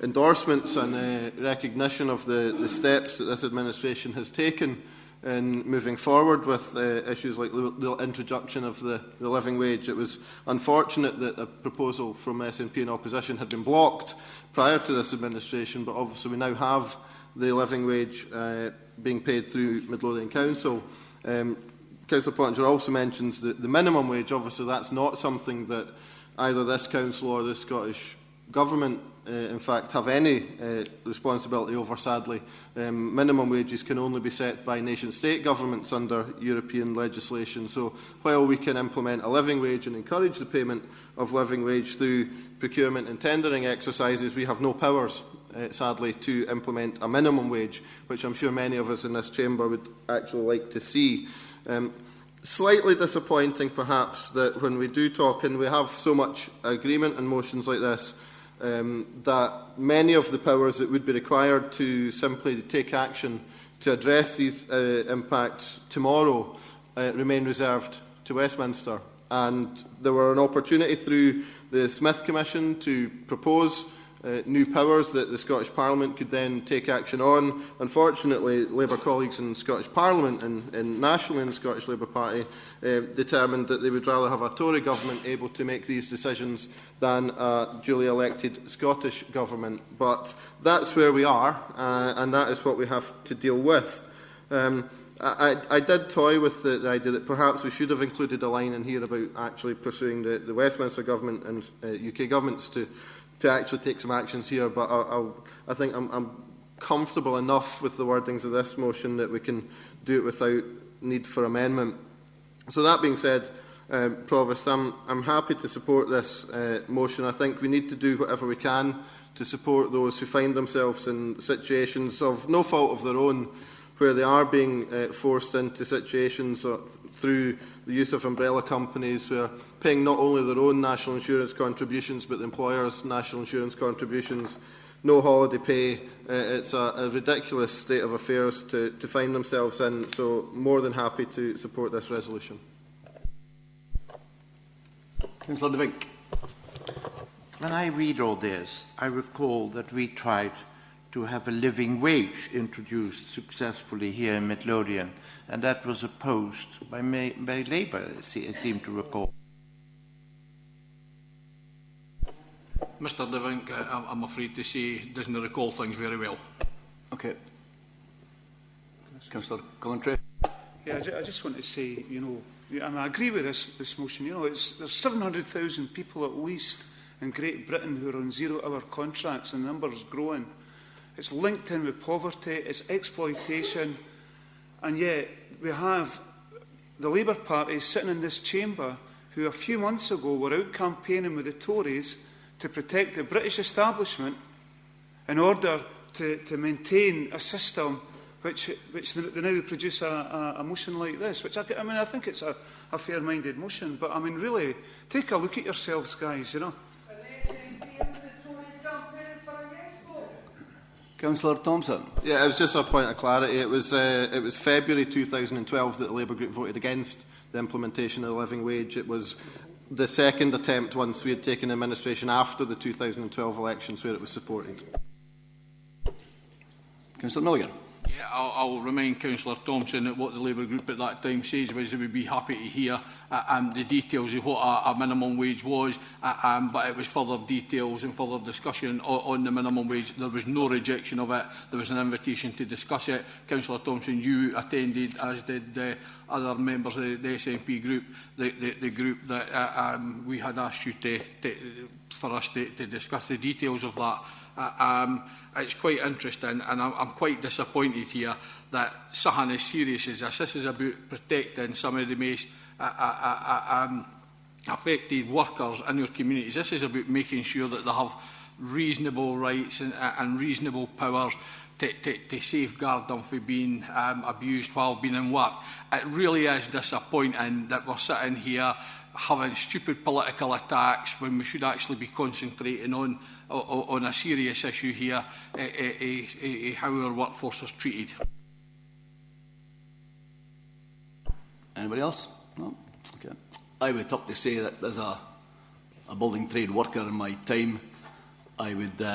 endorsements and recognition of the steps that this administration has taken in moving forward with issues like the introduction of the living wage. It was unfortunate that a proposal from SNP in opposition had been blocked prior to this administration, but obviously we now have the living wage being paid through Midlothian Council. Councillor Pottinger also mentions the minimum wage. Obviously, that's not something that either this council or the Scottish Government, in fact, have any responsibility over, sadly. Minimum wages can only be set by nation-state governments under European legislation. So while we can implement a living wage and encourage the payment of living wage through procurement and tendering exercises, we have no powers, sadly, to implement a minimum wage, which I'm sure many of us in this chamber would actually like to see. Slightly disappointing, perhaps, that when we do talk, and we have so much agreement in motions like this, that many of the powers that would be required to simply take action to address these impacts tomorrow remain reserved to Westminster. And there were an opportunity through the Smith Commission to propose new powers that the Scottish Parliament could then take action on. Unfortunately, Labour colleagues in the Scottish Parliament and nationally in the Scottish Labour Party determined that they would rather have a Tory government able to make these decisions than a duly elected Scottish government. But that's where we are, and that is what we have to deal with. I did toy with the idea that perhaps we should have included a line in here about actually pursuing the Westminster Government and UK governments to actually take some actions here, but I think I'm comfortable enough with the wordings of this motion that we can do it without need for amendment. So that being said, Provost, I'm happy to support this motion. I think we need to do whatever we can to support those who find themselves in situations of no fault of their own, where they are being forced into situations through the use of umbrella companies who are paying not only their own national insurance contributions but the employers' national insurance contributions, no holiday pay. It's a ridiculous state of affairs to find themselves in, so more than happy to support this resolution. Councillor De Vink. When I read all this, I recall that we tried to have a living wage introduced successfully here in Midlothian, and that was opposed by Labour, I seem to recall. Mr De Vink, I'm afraid to say, doesn't recall things very well. Okay. Councillor Coventry. Yeah, I just want to say, I agree with this motion. There's 700,000 people at least in Great Britain who are on zero-hour contracts, and the number's growing. It's linked in with poverty, it's exploitation, and yet we have the Labour Party sitting in this chamber who a few months ago were out campaigning with the Tories to protect the British establishment in order to maintain a system which they now produce a motion like this, which I mean, I think it's a fair-minded motion, but I mean, really, take a look at yourselves, guys, you know. Councillor Thompson. Yeah, it was just a point of clarity. It was February 2012 that the Labour Group voted against the implementation of the living wage. It was the second attempt once we had taken administration after the 2012 elections where it was supported. Councillor Milligan. Yeah, I'll remind Councillor Thompson that what the Labour Group at that time says was they would be happy to hear the details of what a minimum wage was, but it was further details and further discussion on the minimum wage. There was no rejection of it. There was an invitation to discuss it. Councillor Thompson, you attended, as did other members of the SNP group, the group that we had asked you for us to discuss the details of that. It's quite interesting, and I'm quite disappointed here that something as serious as this. This is about protecting some of the most affected workers in your communities. This is about making sure that they have reasonable rights and reasonable powers to safeguard them from being abused while being in work. It really is disappointing that we're sitting here having stupid political attacks when we should actually be concentrating on a serious issue here, how our workforce is treated. Anybody else? No? Okay. I would have to say that as a building trade worker in my time, I would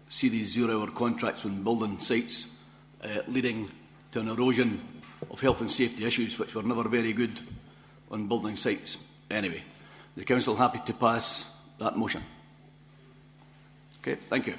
see these zero-hour contracts on building sites leading to an erosion of health and safety issues which were never very good on building sites. Anyway, the Council happy to pass that motion. Okay, thank you.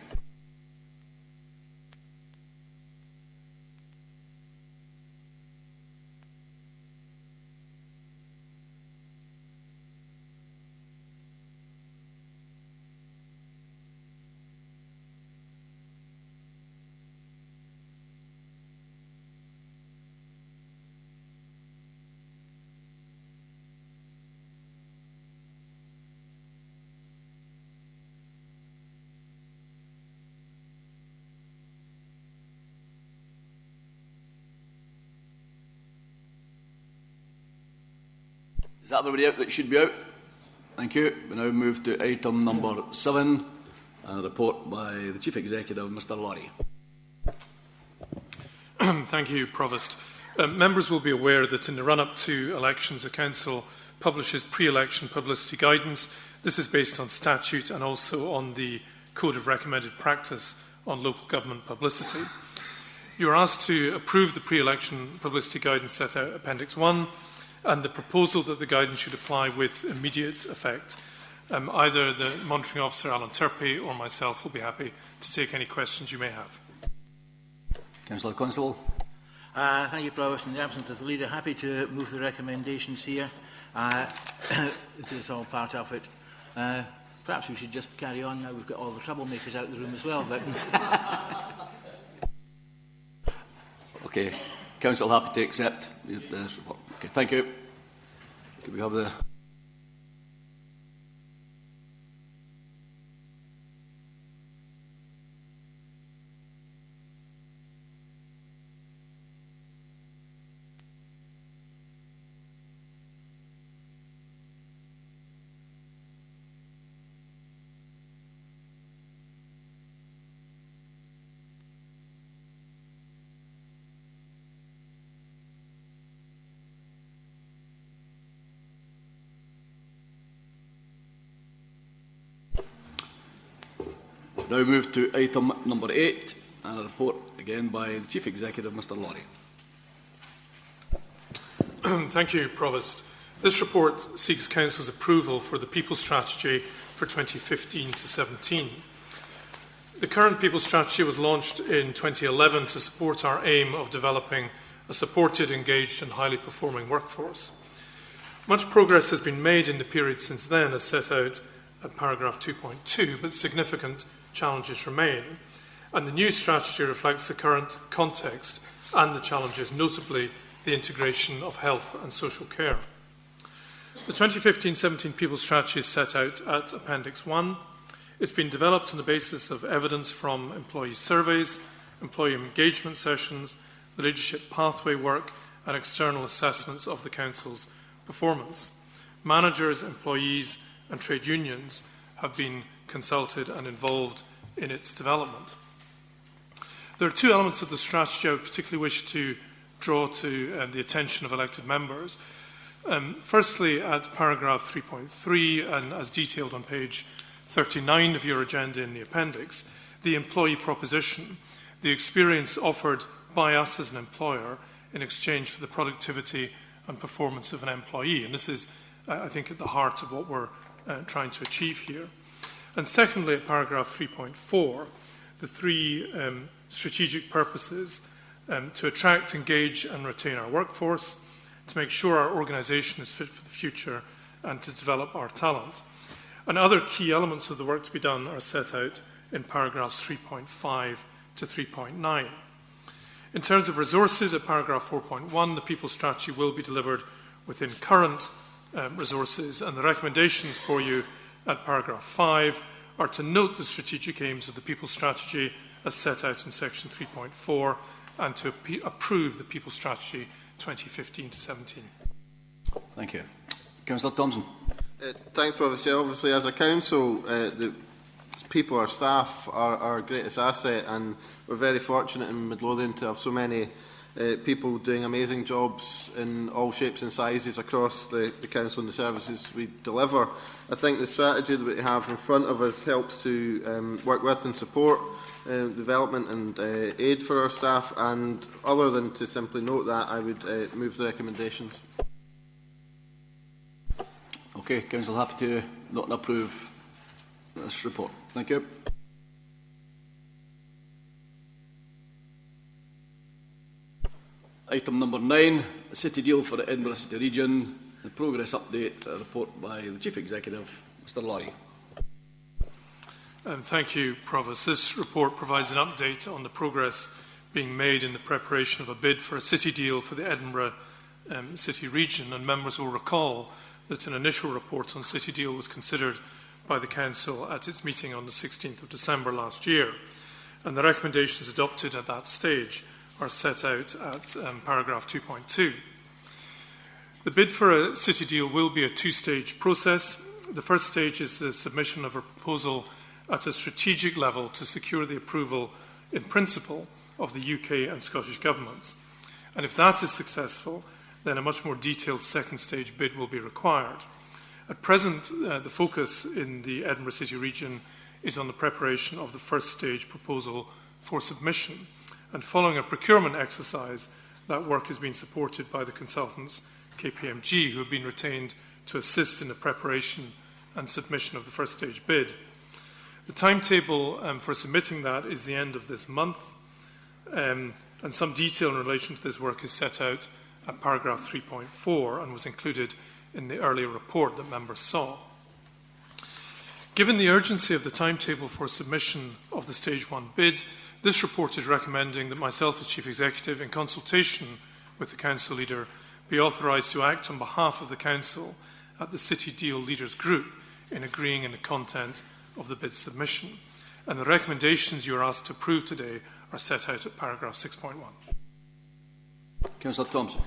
Is that everybody out that should be out? Thank you. We now move to item number 7, a report by the Chief Executive, Mr Laurie. Thank you, Provost. Members will be aware that in the run-up to elections, the Council publishes pre-election publicity guidance. This is based on statute and also on the Code of Recommended Practice on Local Government Publicity. You are asked to approve the pre-election publicity guidance set out Appendix 1 and the proposal that the guidance should apply with immediate effect. Either the monitoring officer, Alan Turpey, or myself will be happy to take any questions you may have. Councillor Constable. Thank you, Provost. In the absence of the leader, happy to move the recommendations here. This is all part of it. Perhaps we should just carry on now. We've got all the troublemakers out of the room as well. But okay. Council happy to accept this report. Okay, thank you. Could we have the... Now move to item number 8, and a report again by the Chief Executive, Mr Laurie. Thank you, Provost. This report seeks Council's approval for the People Strategy for 2015 to 17. The current People Strategy was launched in 2011 to support our aim of developing a supported, engaged and highly performing workforce. Much progress has been made in the period since then, as set out at paragraph 2.2, but significant challenges remain, and the new strategy reflects the current context and the challenges, notably the integration of health and social care. The 2015-17 People's Strategy is set out at Appendix 1. It's been developed on the basis of evidence from employee surveys, employee engagement sessions, the leadership pathway work and external assessments of the Council's performance. Managers, employees and trade unions have been consulted and involved in its development. There are two elements of the strategy I would particularly wish to draw to the attention of elected members. Firstly, at paragraph 3.3, and as detailed on page 39 of your agenda in the appendix, the employee proposition, the experience offered by us as an employer in exchange for the productivity and performance of an employee. And this is, I think, at the heart of what we're trying to achieve here. And secondly, at paragraph 3.4, the three strategic purposes to attract, engage and retain our workforce, to make sure our organisation is fit for the future and to develop our talent. And other key elements of the work to be done are set out in paragraphs 3.5 to 3.9. In terms of resources, at paragraph 4.1, the People's Strategy will be delivered within current resources, and the recommendations for you at paragraph 5 are to note the strategic aims of the People's Strategy as set out in section 3.4 and to approve the People's Strategy 2015-17. Thank you. Councillor Thompson. Thanks, Provost Chair. Obviously, as a council, the people, our staff, are our greatest asset, and we're very fortunate in Midlothian to have so many people doing amazing jobs in all shapes and sizes across the council and the services we deliver. I think the strategy that we have in front of us helps to work with and support development and aid for our staff, and other than to simply note that, I would move the recommendations. Okay, Council happy to note and approve this report. Thank you. Item number 9, the City Deal for the Edinburgh City Region, the progress update, a report by the Chief Executive, Mr Laurie. Thank you, Provost. This report provides an update on the progress being made in the preparation of a bid for a city deal for the Edinburgh City Region, and members will recall that an initial report on City Deal was considered by the Council at its meeting on the 16th of December last year, and the recommendations adopted at that stage are set out at paragraph 2.2. The bid for a City Deal will be a two-stage process. The first stage is the submission of a proposal at a strategic level to secure the approval in principle of the UK and Scottish governments. And if that is successful, then a much more detailed second stage bid will be required. At present, the focus in the Edinburgh City Region is on the preparation of the first stage proposal for submission. And following a procurement exercise, that work has been supported by the consultants KPMG, who have been retained to assist in the preparation and submission of the first stage bid. The timetable for submitting that is the end of this month, and some detail in relation to this work is set out at paragraph 3.4 and was included in the earlier report that members saw. Given the urgency of the timetable for submission of the Stage 1 bid, this report is recommending that myself as Chief Executive, in consultation with the Council Leader, be authorised to act on behalf of the Council at the City Deal Leaders Group in agreeing in the content of the bid submission. And the recommendations you are asked to approve today are set out at paragraph 6.1. Councillor Thompson.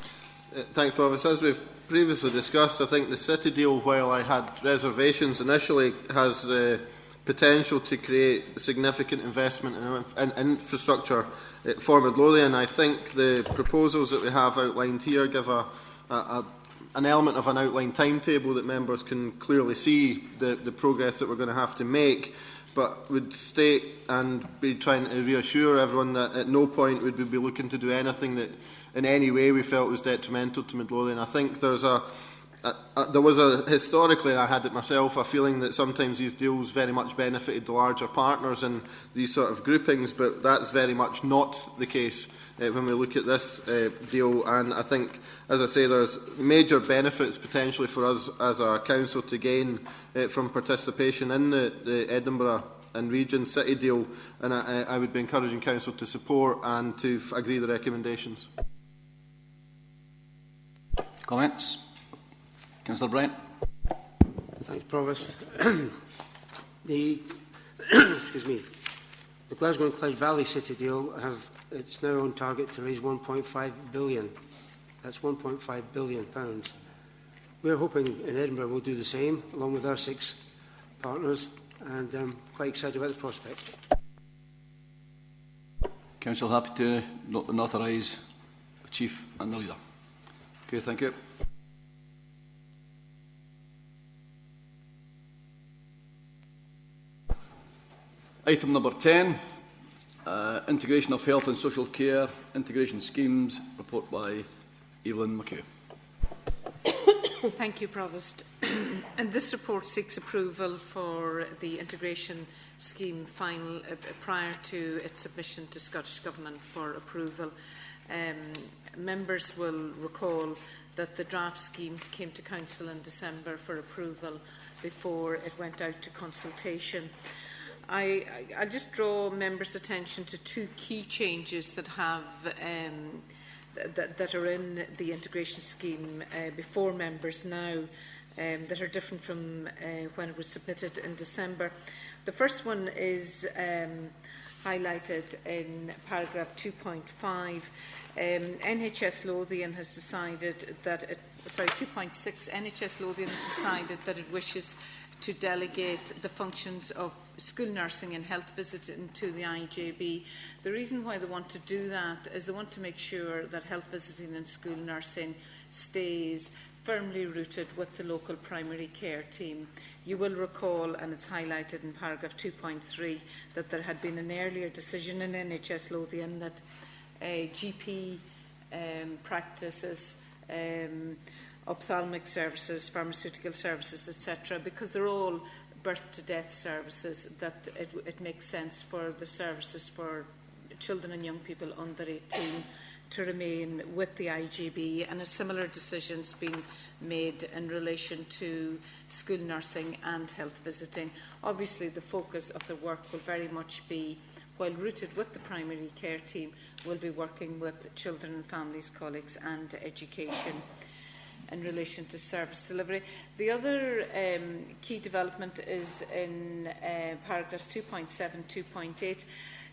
Thanks, Provost. As we've previously discussed, I think the City Deal, while I had reservations initially, has the potential to create significant investment in infrastructure for Midlothian. I think the proposals that we have outlined here give an element of an outlined timetable that members can clearly see the progress that we're going to have to make, but would state and be trying to reassure everyone that at no point would we be looking to do anything that in any way we felt was detrimental to Midlothian. I think there was historically, I had it myself, a feeling that sometimes these deals very much benefited the larger partners in these sort of groupings, but that's very much not the case when we look at this deal. And I think, as I say, there's major benefits potentially for us as a council to gain from participation in the Edinburgh and Region City deal, and I would be encouraging council to support and to agree the recommendations. Comments? Councillor Brent. Thanks, Provost. Excuse me. The Glasgow and Clyde Valley City deal it's now on target to raise £1.5 billion. That's £1.5 billion. We're hoping in Edinburgh we'll do the same, along with our 6 partners, and I'm quite excited about the prospect. Council happy to note and authorise the Chief and the Leader. Okay, thank you. Item number 10, integration of health and social care, integration schemes, report by Evelyn McHugh. Thank you, Provost. And this report seeks approval for the integration scheme final prior to its submission to Scottish Government for approval. Members will recall that the draft scheme came to Council in December for approval before it went out to consultation. I'll just draw members' attention to 2 key changes that have that are in the integration scheme before members now that are different from when it was submitted in December. The first one is highlighted in paragraph 2.5. NHS Lothian has decided that 2.6. NHS Lothian has decided that it wishes to delegate the functions of school nursing and health visiting to the IJB. The reason why they want to do that is they want to make sure that health visiting and school nursing stays firmly rooted with the local primary care team. You will recall, and it's highlighted in paragraph 2.3, that there had been an earlier decision in NHS Lothian that GP practices, ophthalmic services, pharmaceutical services, etc., because they're all birth-to-death services, that it makes sense for the services for children and young people under 18 to remain with the IGB, and a similar decision has been made in relation to school nursing and health visiting. Obviously, the focus of the work will very much be, while rooted with the primary care team, will be working with children and families, colleagues and education in relation to service delivery. The other key development is in paragraphs 2.7, 2.8.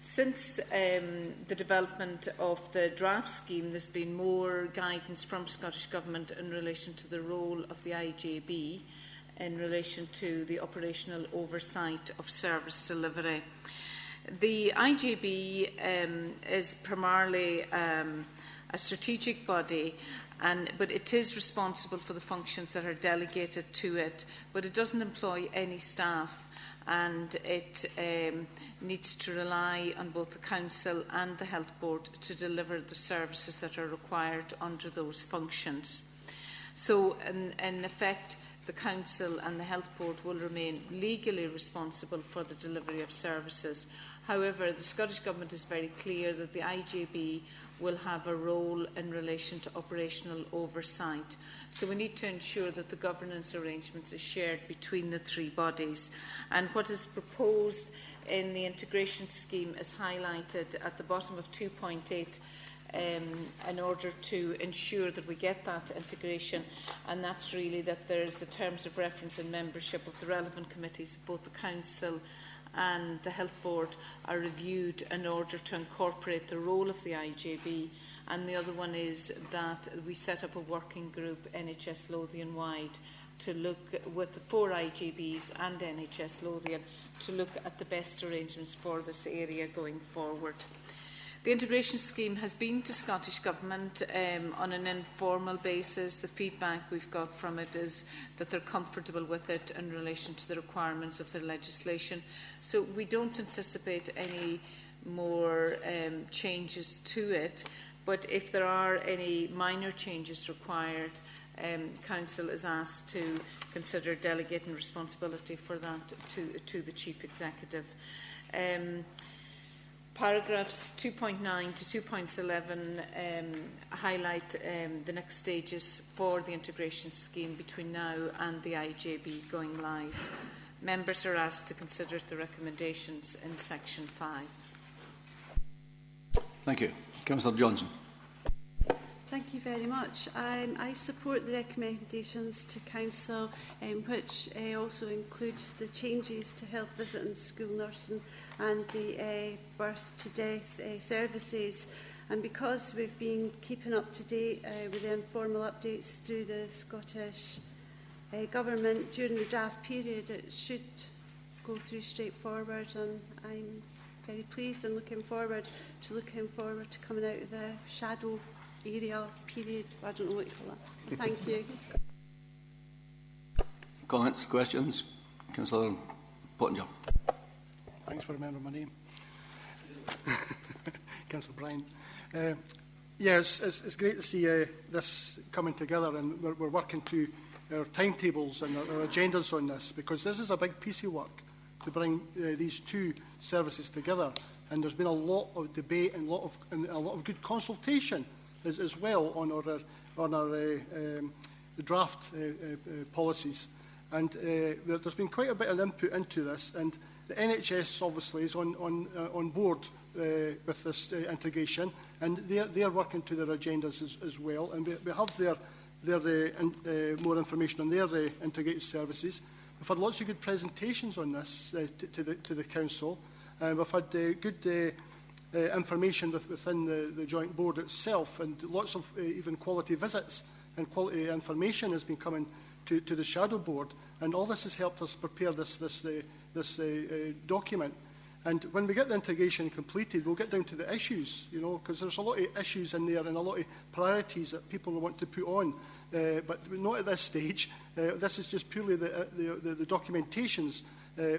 Since the development of the draft scheme, there's been more guidance from Scottish Government in relation to the role of the IJB in relation to the operational oversight of service delivery. The IJB is primarily a strategic body, but it is responsible for the functions that are delegated to it, but it doesn't employ any staff, and it needs to rely on both the Council and the Health Board to deliver the services that are required under those functions. So, in effect, the Council and the Health Board will remain legally responsible for the delivery of services. However, the Scottish Government is very clear that the IJB will have a role in relation to operational oversight. So we need to ensure that the governance arrangements are shared between the 3 bodies. And what is proposed in the integration scheme is highlighted at the bottom of 2.8 in order to ensure that we get that integration, and that's really that there is the terms of reference and membership of the relevant committees of both the Council and the Health Board are reviewed in order to incorporate the role of the IJB. And the other one is that we set up a working group, NHS Lothian-wide, to look with the 4 IJBs and NHS Lothian to look at the best arrangements for this area going forward. The integration scheme has been to Scottish Government on an informal basis. The feedback we've got from it is that they're comfortable with it in relation to the requirements of their legislation. So we don't anticipate any more changes to it, but if there are any minor changes required, Council is asked to consider delegating responsibility for that to the Chief Executive. Paragraphs 2.9 to 2.11 highlight the next stages for the integration scheme between now and the IJB going live. Members are asked to consider the recommendations in Section 5. Thank you. Councillor Johnson. Thank you very much. I support the recommendations to Council, which also includes the changes to health visit and school nursing and the birth to death services. And because we've been keeping up to date with the informal updates through the Scottish Government during the draft period, it should go through straightforward, and I'm very pleased and looking forward to coming out of the shadow area period. I don't know what you call that. Thank you. Comments, questions? Councillor Pottinger. Thanks for remembering my name. Councillor Bryan. Yes, it's great to see this coming together, and we're working to our timetables and our agendas on this, because this is a big piece of work to bring these two services together. And there's been a lot of debate and a lot of good consultation as well on our draft policies. And there's been quite a bit of input into this, and the NHS obviously is on board with this integration, and they're working to their agendas as well. And we have their more information on their integrated services. We've had lots of good presentations on this to the Council. We've had good information within the joint board itself, and lots of even quality visits and quality information has been coming to the shadow board, and all this has helped us prepare this document. And when we get the integration completed, we'll get down to the issues, you know, because there's a lot of issues in there and a lot of priorities that people want to put on, but not at this stage. This is just purely the documentations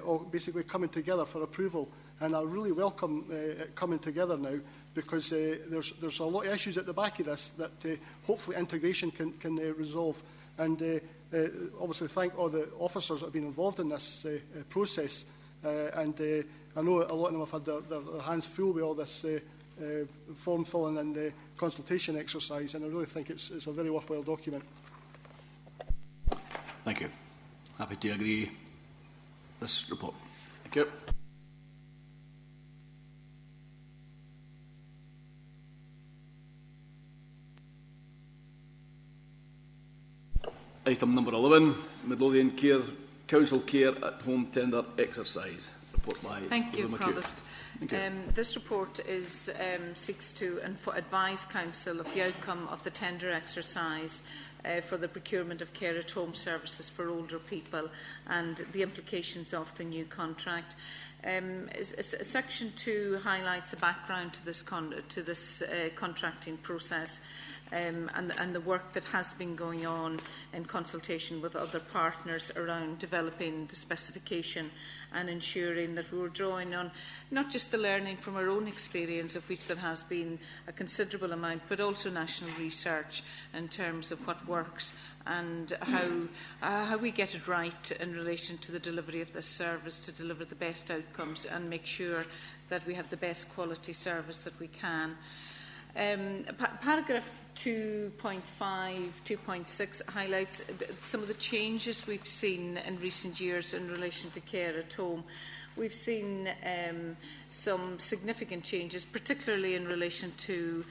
all basically coming together for approval, and I really welcome it coming together now, because there's a lot of issues at the back of this that hopefully integration can resolve. And obviously thank all the officers that have been involved in this process, and I know a lot of them have had their hands full with all this form filling and consultation exercise, and I really think it's a very worthwhile document. Thank you. Happy to agree this report. Thank you. Item number 11, Midlothian Council Care at Home Tender Exercise. Report by Thank you, Provost. This report seeks to advise Council of the outcome of the tender exercise for the procurement of care at home services for older people and the implications of the new contract. Section 2 highlights the background to this contracting process and the work that has been going on in consultation with other partners around developing the specification and ensuring that we're drawing on not just the learning from our own experience, of which there has been a considerable amount, but also national research in terms of what works and how we get it right in relation to the delivery of this service to deliver the best outcomes and make sure that we have the best quality service that we can. Paragraph 2.5, 2.6 highlights some of the changes we've seen in recent years in relation to care at home. We've seen some significant changes, particularly in relation to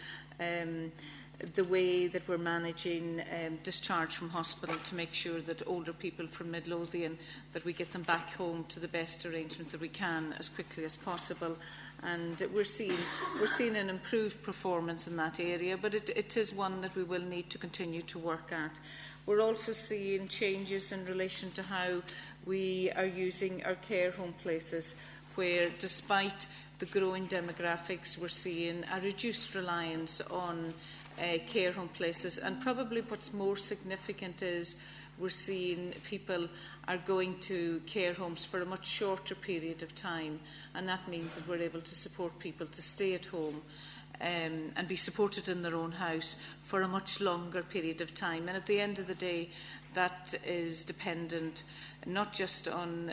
the way that we're managing discharge from hospital to make sure that older people from Midlothian, that we get them back home to the best arrangement that we can as quickly as possible. And we're seeing an improved performance in that area, but it is one that we will need to continue to work at. We're also seeing changes in relation to how we are using our care home places, where despite the growing demographics, we're seeing a reduced reliance on care home places. And probably what's more significant is we're seeing people are going to care homes for a much shorter period of time, and that means that we're able to support people to stay at home and be supported in their own house for a much longer period of time. And at the end of the day, that is dependent not just on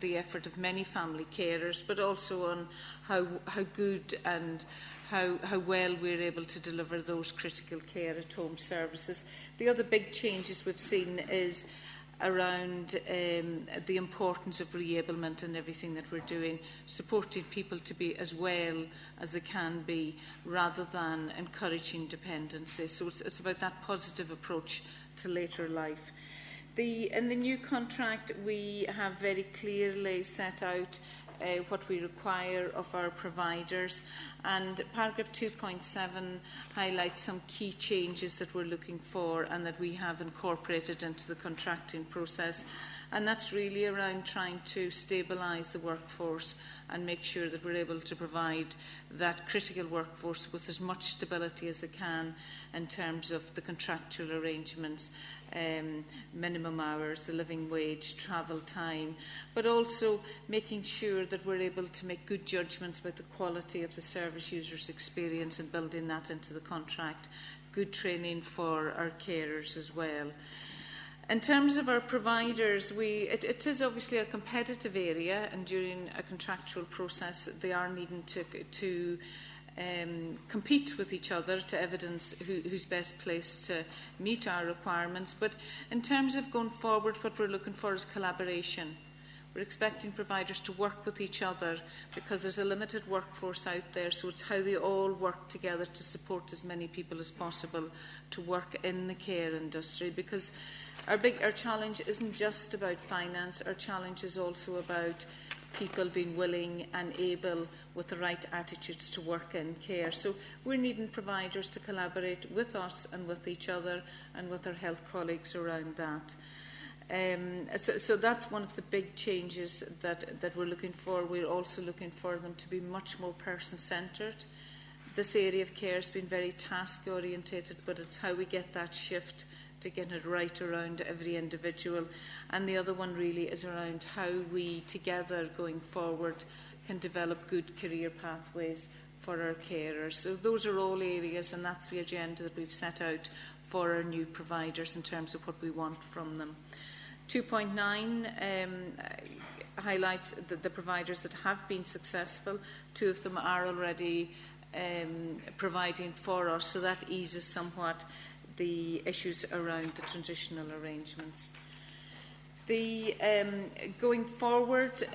the effort of many family carers, but also on how good and how well we're able to deliver those critical care at home services. The other big changes we've seen is around the importance of reablement and everything that we're doing, supporting people to be as well as they can be, rather than encouraging dependency. So it's about that positive approach to later life. In the new contract, we have very clearly set out what we require of our providers, and paragraph 2.7 highlights some key changes that we're looking for and that we have incorporated into the contracting process, and that's really around trying to stabilise the workforce and make sure that we're able to provide that critical workforce with as much stability as it can in terms of the contractual arrangements, minimum hours, the living wage, travel time, but also making sure that we're able to make good judgments about the quality of the service users' experience and building that into the contract, good training for our carers as well. In terms of our providers, it is obviously a competitive area, and during a contractual process they are needing to compete with each other to evidence who's best placed to meet our requirements. But in terms of going forward, what we're looking for is collaboration. We're expecting providers to work with each other because there's a limited workforce out there, so it's how they all work together to support as many people as possible to work in the care industry, because our challenge isn't just about finance. Our challenge is also about people being willing and able with the right attitudes to work in care. So we're needing providers to collaborate with us and with each other and with our health colleagues around that. So that's one of the big changes that we're looking for. We're also looking for them to be much more person-centred. This area of care has been very task-orientated, but it's how we get that shift to get it right around every individual. And the other one really is around how we together going forward can develop good career pathways for our carers. So those are all areas, and that's the agenda that we've set out for our new providers in terms of what we want from them. 2.9 highlights the providers that have been successful. 2 of them are already providing for us, so that eases somewhat the issues around the transitional arrangements. Going forward,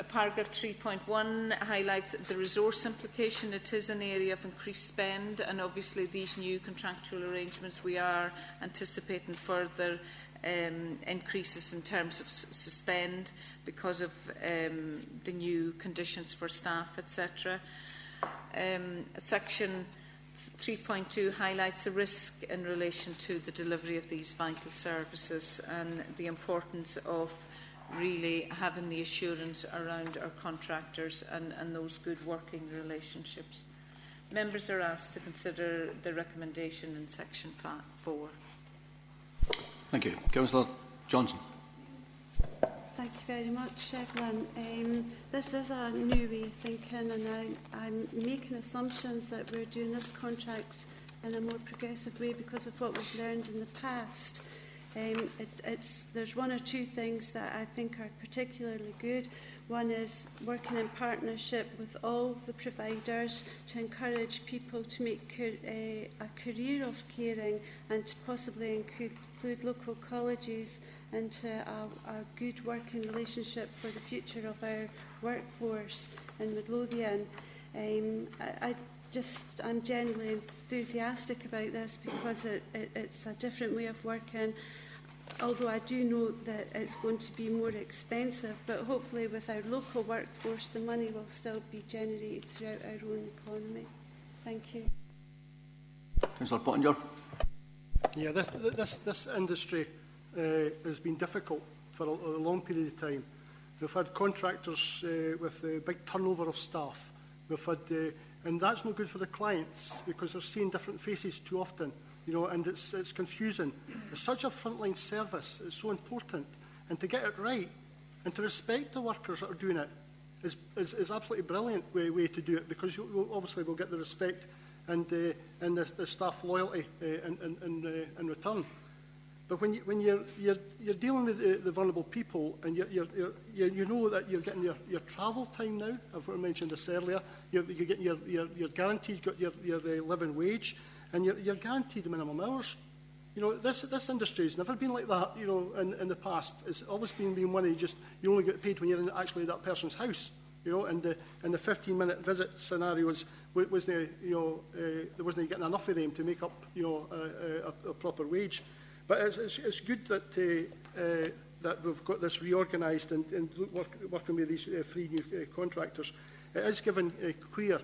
paragraph 3.1 highlights the resource implication. It is an area of increased spend, and obviously these new contractual arrangements, we are anticipating further increases in terms of spend because of the new conditions for staff, etc. Section 3.2 highlights the risk in relation to the delivery of these vital services and the importance of really having the assurance around our contractors and those good working relationships. Members are asked to consider the recommendation in section 4. Thank you. Councillor Johnson. Thank you very much, Evelyn. This is a new way of thinking, and I'm making assumptions that we're doing this contract in a more progressive way because of what we've learned in the past. There's one or two things that I think are particularly good. One is working in partnership with all the providers to encourage people to make a career of caring and to possibly include local colleges into a good working relationship for the future of our workforce in Midlothian. I'm genuinely enthusiastic about this because it's a different way of working, although I do know that it's going to be more expensive, but hopefully with our local workforce the money will still be generated throughout our own economy. Thank you. Councillor Pottinger. Yeah, this industry has been difficult for a long period of time. We've had contractors with a big turnover of staff. We've had, and that's not good for the clients because they're seeing different faces too often, and it's confusing. It's such a frontline service. It's so important, and to get it right and to respect the workers that are doing it is absolutely brilliant way to do it, because obviously we'll get the respect and the staff loyalty in return. But when you're dealing with the vulnerable people, and you know that you're getting your travel time now. I've mentioned this earlier. You're getting your guaranteed, got your living wage, and you're guaranteed the minimum hours. You know, this industry has never been like that, you know, in the past. It's always been money, just you only get paid when you're in actually that person's house. You know, and the 15-minute visit scenarios wasn't, you know, there wasn't getting enough of them to make up, you know, a proper wage. But it's good that that we've got this reorganised and working with these 3 new contractors. It is given a clear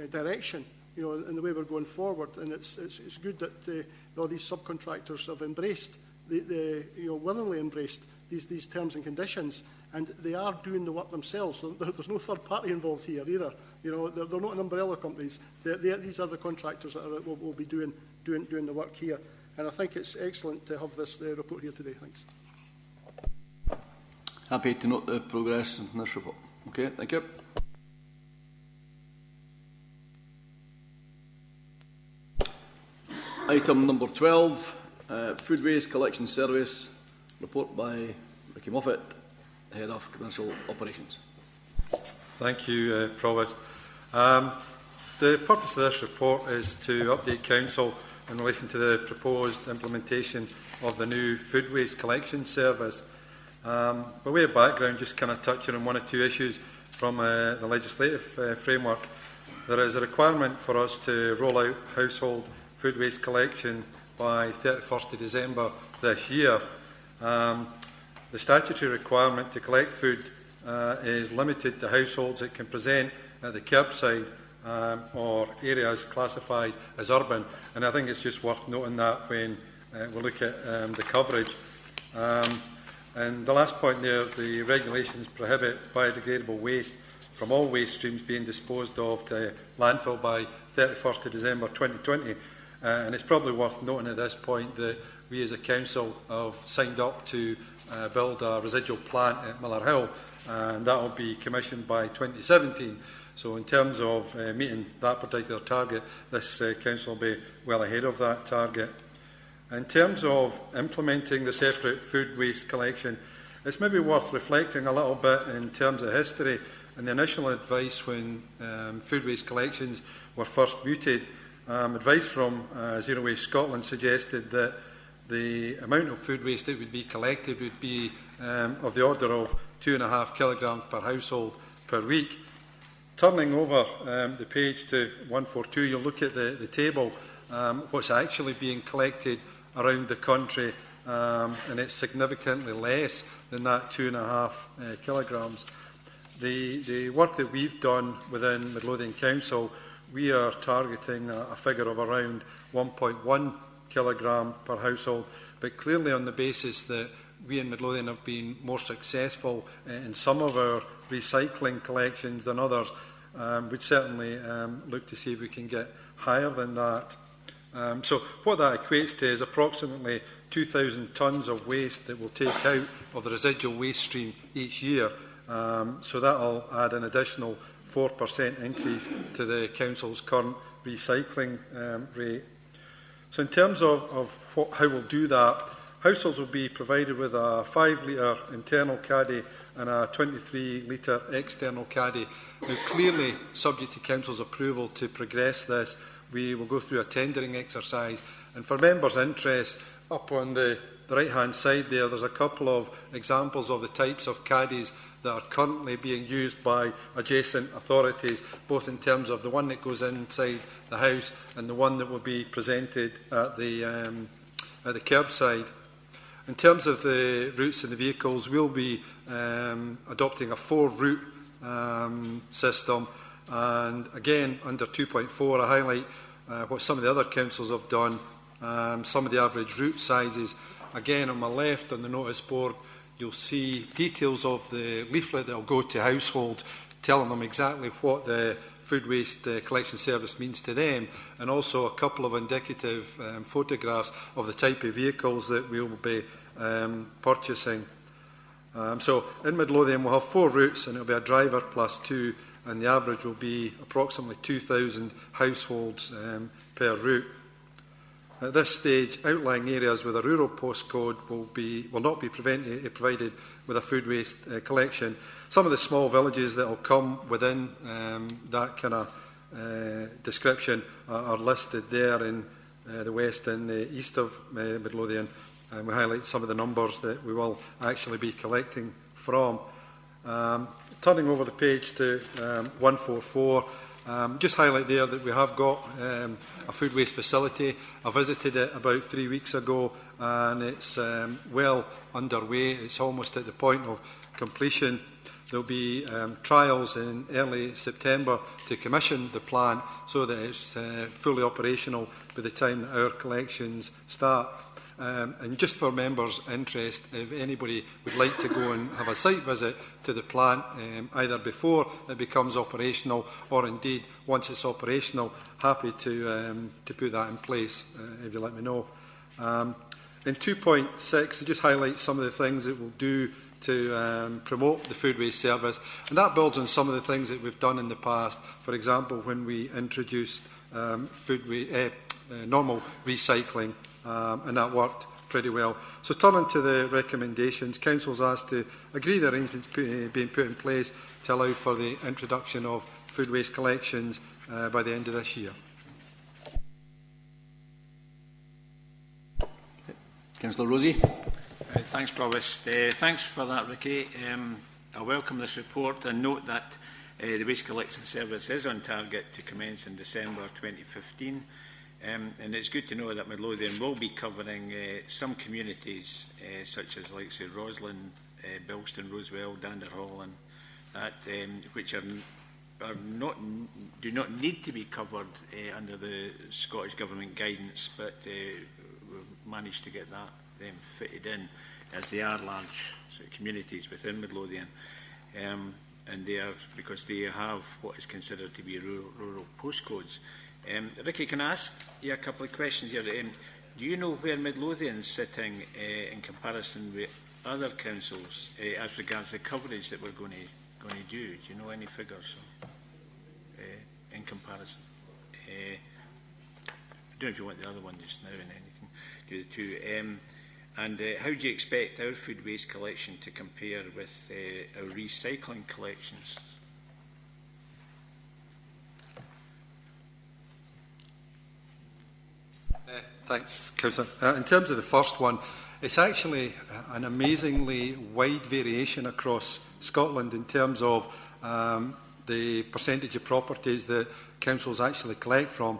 direction, you know, in the way we're going forward, and it's good that all these subcontractors have embraced, you know, willingly embraced these terms and conditions, and they are doing the work themselves. So there's no third party involved here either. You know, they're not an umbrella companies. These are the contractors that will be doing the work here, and I think it's excellent to have this report here today. Thanks. Happy to note the progress in this report. Okay, thank you. Item number 12, Food Waste Collection Service, report by Ricky Moffat, Head of Commercial Operations. Thank you, Provost. The purpose of this report is to update Council in relation to the proposed implementation of the new Food Waste Collection Service. By way of background, just kind of touching on 1 or 2 issues from the legislative framework. There is a requirement for us to roll out household food waste collection by 31st of December this year. The statutory requirement to collect food is limited to households that can present at the curbside or areas classified as urban, and I think it's just worth noting that when we look at the coverage. And the last point there, the regulations prohibit biodegradable waste from all waste streams being disposed of to landfill by 31st of December 2020. And it's probably worth noting at this point that we as a council have signed up to build a residual plant at Miller Hill, and that will be commissioned by 2017. So in terms of meeting that particular target, this council will be well ahead of that target. In terms of implementing the separate food waste collection, it's maybe worth reflecting a little bit in terms of history. And the initial advice when food waste collections were first mooted, advice from Zero Waste Scotland suggested that the amount of food waste that would be collected would be of the order of 2.5 kilograms per household per week. Turning over the page to 142, you'll look at the table, what's actually being collected around the country, and it's significantly less than that 2.5 kilograms. The work that we've done within Midlothian Council, we are targeting a figure of around 1.1 kilogram per household, but clearly on the basis that we in Midlothian have been more successful in some of our recycling collections than others, we'd certainly look to see if we can get higher than that. So what that equates to is approximately 2,000 tonnes of waste that we'll take out of the residual waste stream each year. So that will add an additional 4% increase to the Council's current recycling rate. So in terms of how we'll do that, households will be provided with a 5-litre internal caddy and a 23-litre external caddy. Now, clearly, subject to Council's approval to progress this, we will go through a tendering exercise. And for members' interest, up on the right-hand side there's a couple of examples of the types of caddies that are currently being used by adjacent authorities, both in terms of the one that goes inside the house and the one that will be presented at the curbside. In terms of the routes and the vehicles, we'll be adopting a 4-route system. And again, under 2.4, I highlight what some of the other councils have done, some of the average route sizes. Again, on my left on the notice board, you'll see details of the leaflet that will go to households, telling them exactly what the food waste collection service means to them, and also a couple of indicative photographs of the type of vehicles that we will be purchasing. So in Midlothian we'll have 4 routes, and it will be a driver plus 2, and the average will be approximately 2,000 households per route. At this stage, outlying areas with a rural postcode will not be provided with a food waste collection. Some of the small villages that will come within that kind of description are listed there in the west and the east of Midlothian, and we highlight some of the numbers that we will actually be collecting from. Turning over the page to 144, just highlight there that we have got a food waste facility. I visited it about 3 weeks ago, and it's well underway. It's almost at the point of completion. There will be trials in early September to commission the plant so that it's fully operational by the time that our collections start. And just for members' interest, if anybody would like to go and have a site visit to the plant, either before it becomes operational or indeed once it's operational, happy to put that in place if you let me know. In 2.6, I just highlight some of the things that we'll do to promote the food waste service, and that builds on some of the things that we've done in the past. For example, when we introduced normal recycling, and that worked pretty well. So turning to the recommendations, Council is asked to agree the arrangements being put in place to allow for the introduction of food waste collections by the end of this year. Councillor Rossi. Thanks, Provost. Thanks for that, Ricky. I welcome this report and note that the waste collection service is on target to commence in December 2015. And it's good to know that Midlothian will be covering some communities such as, like say, Roslin, Bilston, Rosewell, Danderhall, and that which do not need to be covered under the Scottish Government guidance, but we've managed to get that fitted in, as they are large communities within Midlothian, and they are because they have what is considered to be rural postcodes. Ricky, can I ask you a couple of questions here? Do you know where Midlothian is sitting in comparison with other councils as regards the coverage that we're going to do? Do you know any figures in comparison? I don't know if you want the other one just now and anything. Do the two. And how do you expect our food waste collection to compare with our recycling collections? Thanks, Councillor. In terms of the first one, it's actually an amazingly wide variation across Scotland in terms of the percentage of properties that councils actually collect from.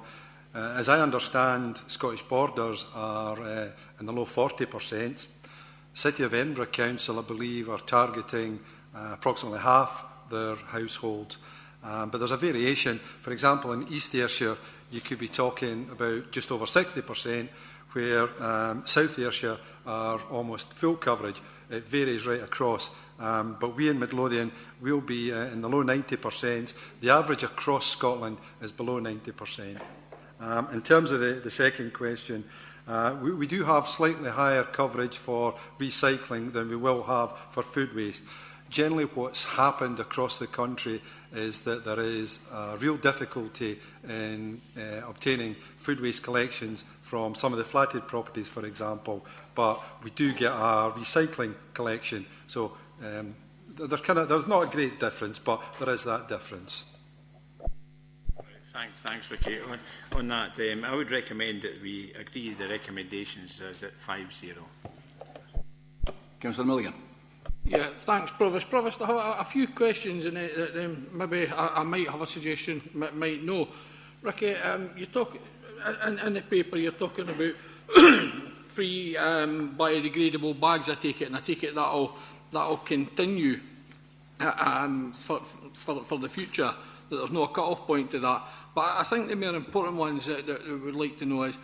As I understand, Scottish Borders are in the low 40%. City of Edinburgh Council, I believe, are targeting approximately half their households. But there's a variation. For example, in East Ayrshire, you could be talking about just over 60%, where South Ayrshire are almost full coverage. It varies right across. But we in Midlothian will be in the low 90%. The average across Scotland is below 90%. In terms of the second question, we do have slightly higher coverage for recycling than we will have for food waste. Generally, what's happened across the country is that there is a real difficulty in obtaining food waste collections from some of the flatted properties, for example, but we do get our recycling collection. So there's not a great difference, but there is that difference. Thanks, Ricky. On that, I would recommend that we agree the recommendations as at 5-0. Councillor Milligan. Yeah, thanks, Provost. Provost, I have a few questions, and maybe I might have a suggestion, might know. Ricky, you talk in the paper. You're talking about free biodegradable bags. I take it, and I take it that'll continue for the future. That there's no cut-off point to that. But I think the more important ones that we would like to know is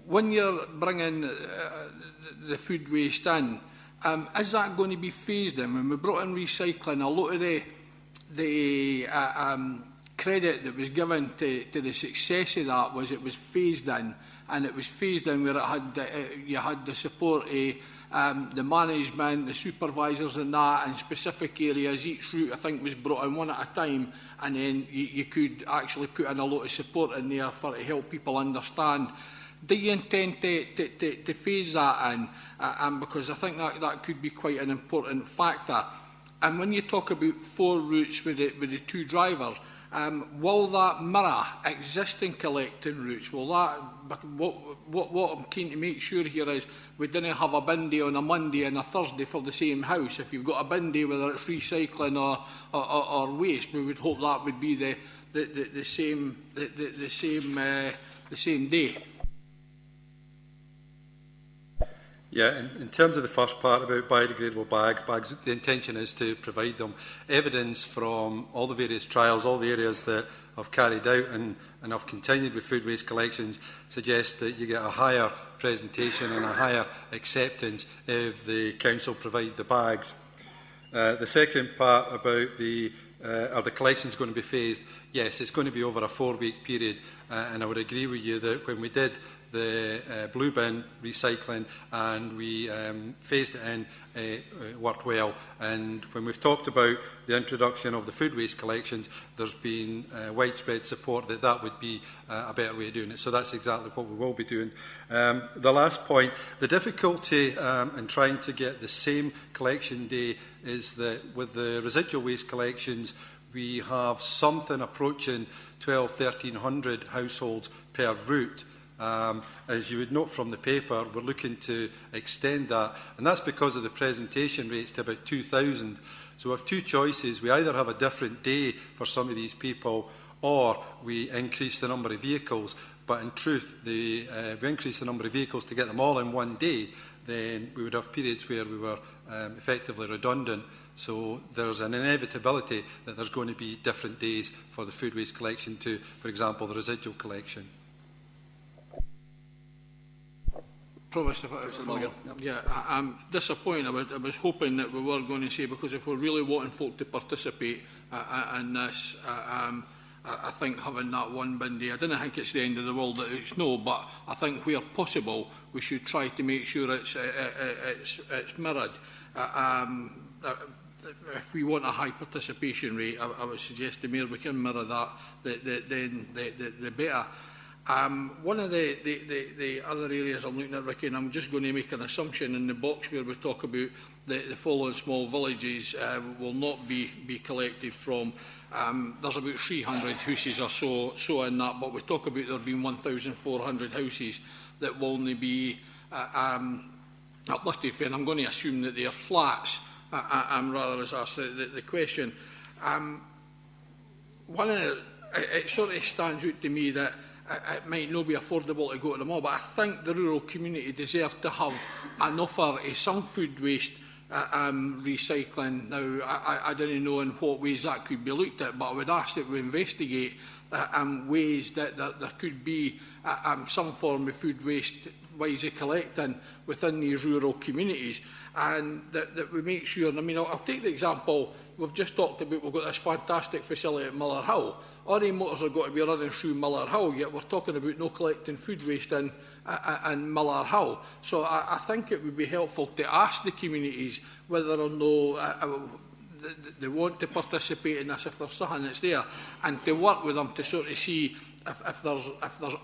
when you're bringing the food waste in. Is that going to be phased in? When we brought in recycling, a lot of the credit that was given to the success of that was it was phased in, and it was phased in where it had you had the support of the management, the supervisors and that, in specific areas. Each route, I think, was brought in one at a time, and then you could actually put in a lot of support in there to help people understand. Do you intend to phase that in? Because I think that could be quite an important factor. And when you talk about 4 routes with the 2 drivers, Will that mirror existing collecting routes? Will that, what I'm keen to make sure here is we didn't have a bin day on a Monday and a Thursday for the same house. If you've got a bin day, whether it's recycling or waste, we would hope that would be the same day. Yeah, in terms of the first part about biodegradable bags, the intention is to provide them evidence from all the various trials, all the areas that I've carried out and have continued with food waste collections, suggest that you get a higher presentation and a higher acceptance if the council provide the bags. The second part about are the collections going to be phased? Yes, it's going to be over a 4-week period, and I would agree with you that when we did the blue bin recycling and we phased it in, worked well. And when we've talked about the introduction of the food waste collections, there's been widespread support that that would be a better way of doing it. So that's exactly what we will be doing. The last point, the difficulty in trying to get the same collection day is that with the residual waste collections, we have something approaching 1,200–1,300 households per route. As you would note from the paper, we're looking to extend that, and that's because of the presentation rates to about 2,000. So we have two choices. We either have a different day for some of these people, or we increase the number of vehicles. But in truth, if we increase the number of vehicles to get them all in one day, then we would have periods where we were effectively redundant. So there's an inevitability that there's going to be different days for the food waste collection to, for example, the residual collection. Provost, I'm disappointed. I was hoping that we were going to say, because if we're really wanting folk to participate in this, I think having that one bin day, I don't think it's the end of the world that it's no, but I think where possible we should try to make sure it's mirrored. If we want a high participation rate, I would suggest the more we can mirror that, then the better. One of the other areas I'm looking at, Ricky, and I'm just going to make an assumption in the box where we talk about the following small villages will not be collected from. There's about 300 houses or so in that, but we talk about there being 1,400 houses that will only be uplifted for, and I'm going to assume that they are flats, rather as asked the question. It sort of stands out to me that it might not be affordable to go to them all, but I think the rural community deserve to have an offer of some food waste recycling. Now, I don't know in what ways that could be looked at, but I would ask that we investigate ways that there could be some form of food waste wisely collecting within these rural communities, and that we make sure. And I mean, I'll take the example we've just talked about. We've got this fantastic facility at Miller Hill. All the motors are going to be running through Miller Hill, yet we're talking about no collecting food waste in Miller Hill. So I think it would be helpful to ask the communities whether or no they want to participate in this, if there's something that's there, and to work with them to sort of see if there's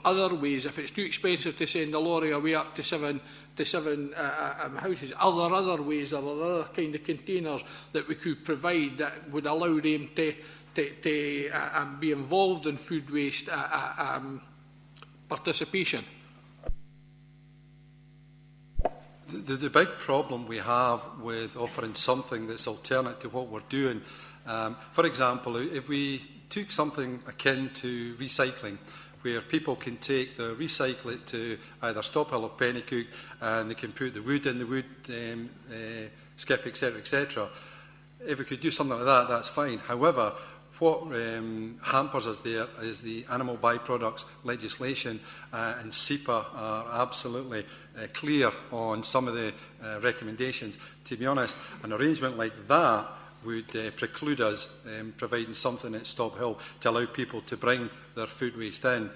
other ways. If it's too expensive to send a lorry away up to seven houses, are there other ways, or are there other kind of containers that we could provide that would allow them to be involved in food waste participation? The big problem we have with offering something that's alternate to what we're doing, for example, if we took something akin to recycling, where people can recycle it to either Stophill or Pennycook, and they can put the wood in the wood skip, etc., etc. If we could do something like that, that's fine. However, what hampers us there is the animal byproducts legislation, and SEPA are absolutely clear on some of the recommendations. To be honest, an arrangement like that would preclude us providing something at Stophill to allow people to bring their food waste in.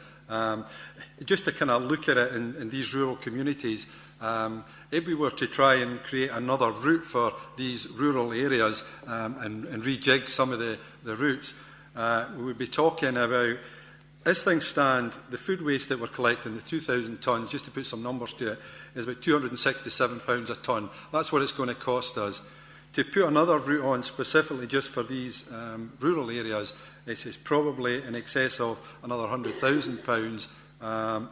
Just to kind of look at it in these rural communities, if we were to try and create another route for these rural areas and rejig some of the routes, we would be talking about, as things stand, the food waste that we're collecting, the 2,000 tonnes, just to put some numbers to it, is about £267 a tonne. That's what it's going to cost us. To put another route on specifically just for these rural areas, this is probably in excess of another £100,000,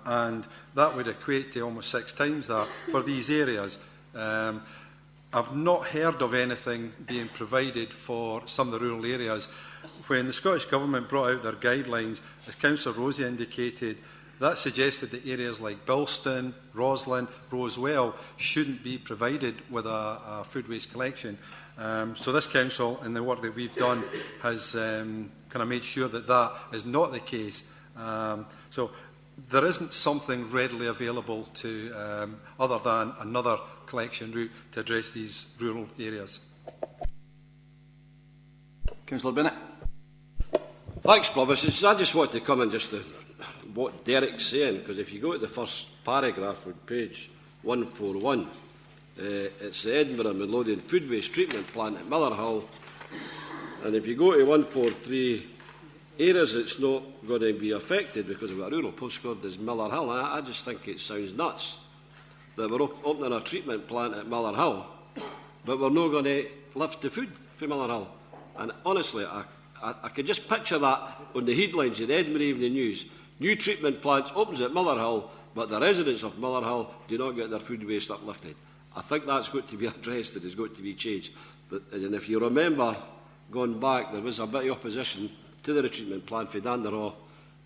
and that would equate to almost 6 times that for these areas. I've not heard of anything being provided for some of the rural areas. When the Scottish Government brought out their guidelines, as Councillor Rosie indicated, that suggested that areas like Bilston, Roslin, Rosewell shouldn't be provided with a food waste collection. So this council, in the work that we've done, has kind of made sure that that is not the case. So there isn't something readily available to other than another collection route to address these rural areas. Councillor Bennett. Thanks, Provost. I just want to come in just to what Derek's saying, because if you go to the first paragraph on page 141, it's the Edinburgh Midlothian Food Waste Treatment Plant at Millerhill, and if you go to 143, areas that's not going to be affected because of a rural postcode is Millerhill. And I just think it sounds nuts that we're opening a treatment plant at Millerhill, but we're not going to lift the food from Millerhill. And honestly, I could just picture that on the headlines of the Edinburgh Evening News. New treatment plants opens at Millerhill, but the residents of Millerhill do not get their food waste uplifted. I think that's got to be addressed and has got to be changed. And if you remember, going back, there was a bit of opposition to the treatment plant for Danderhaw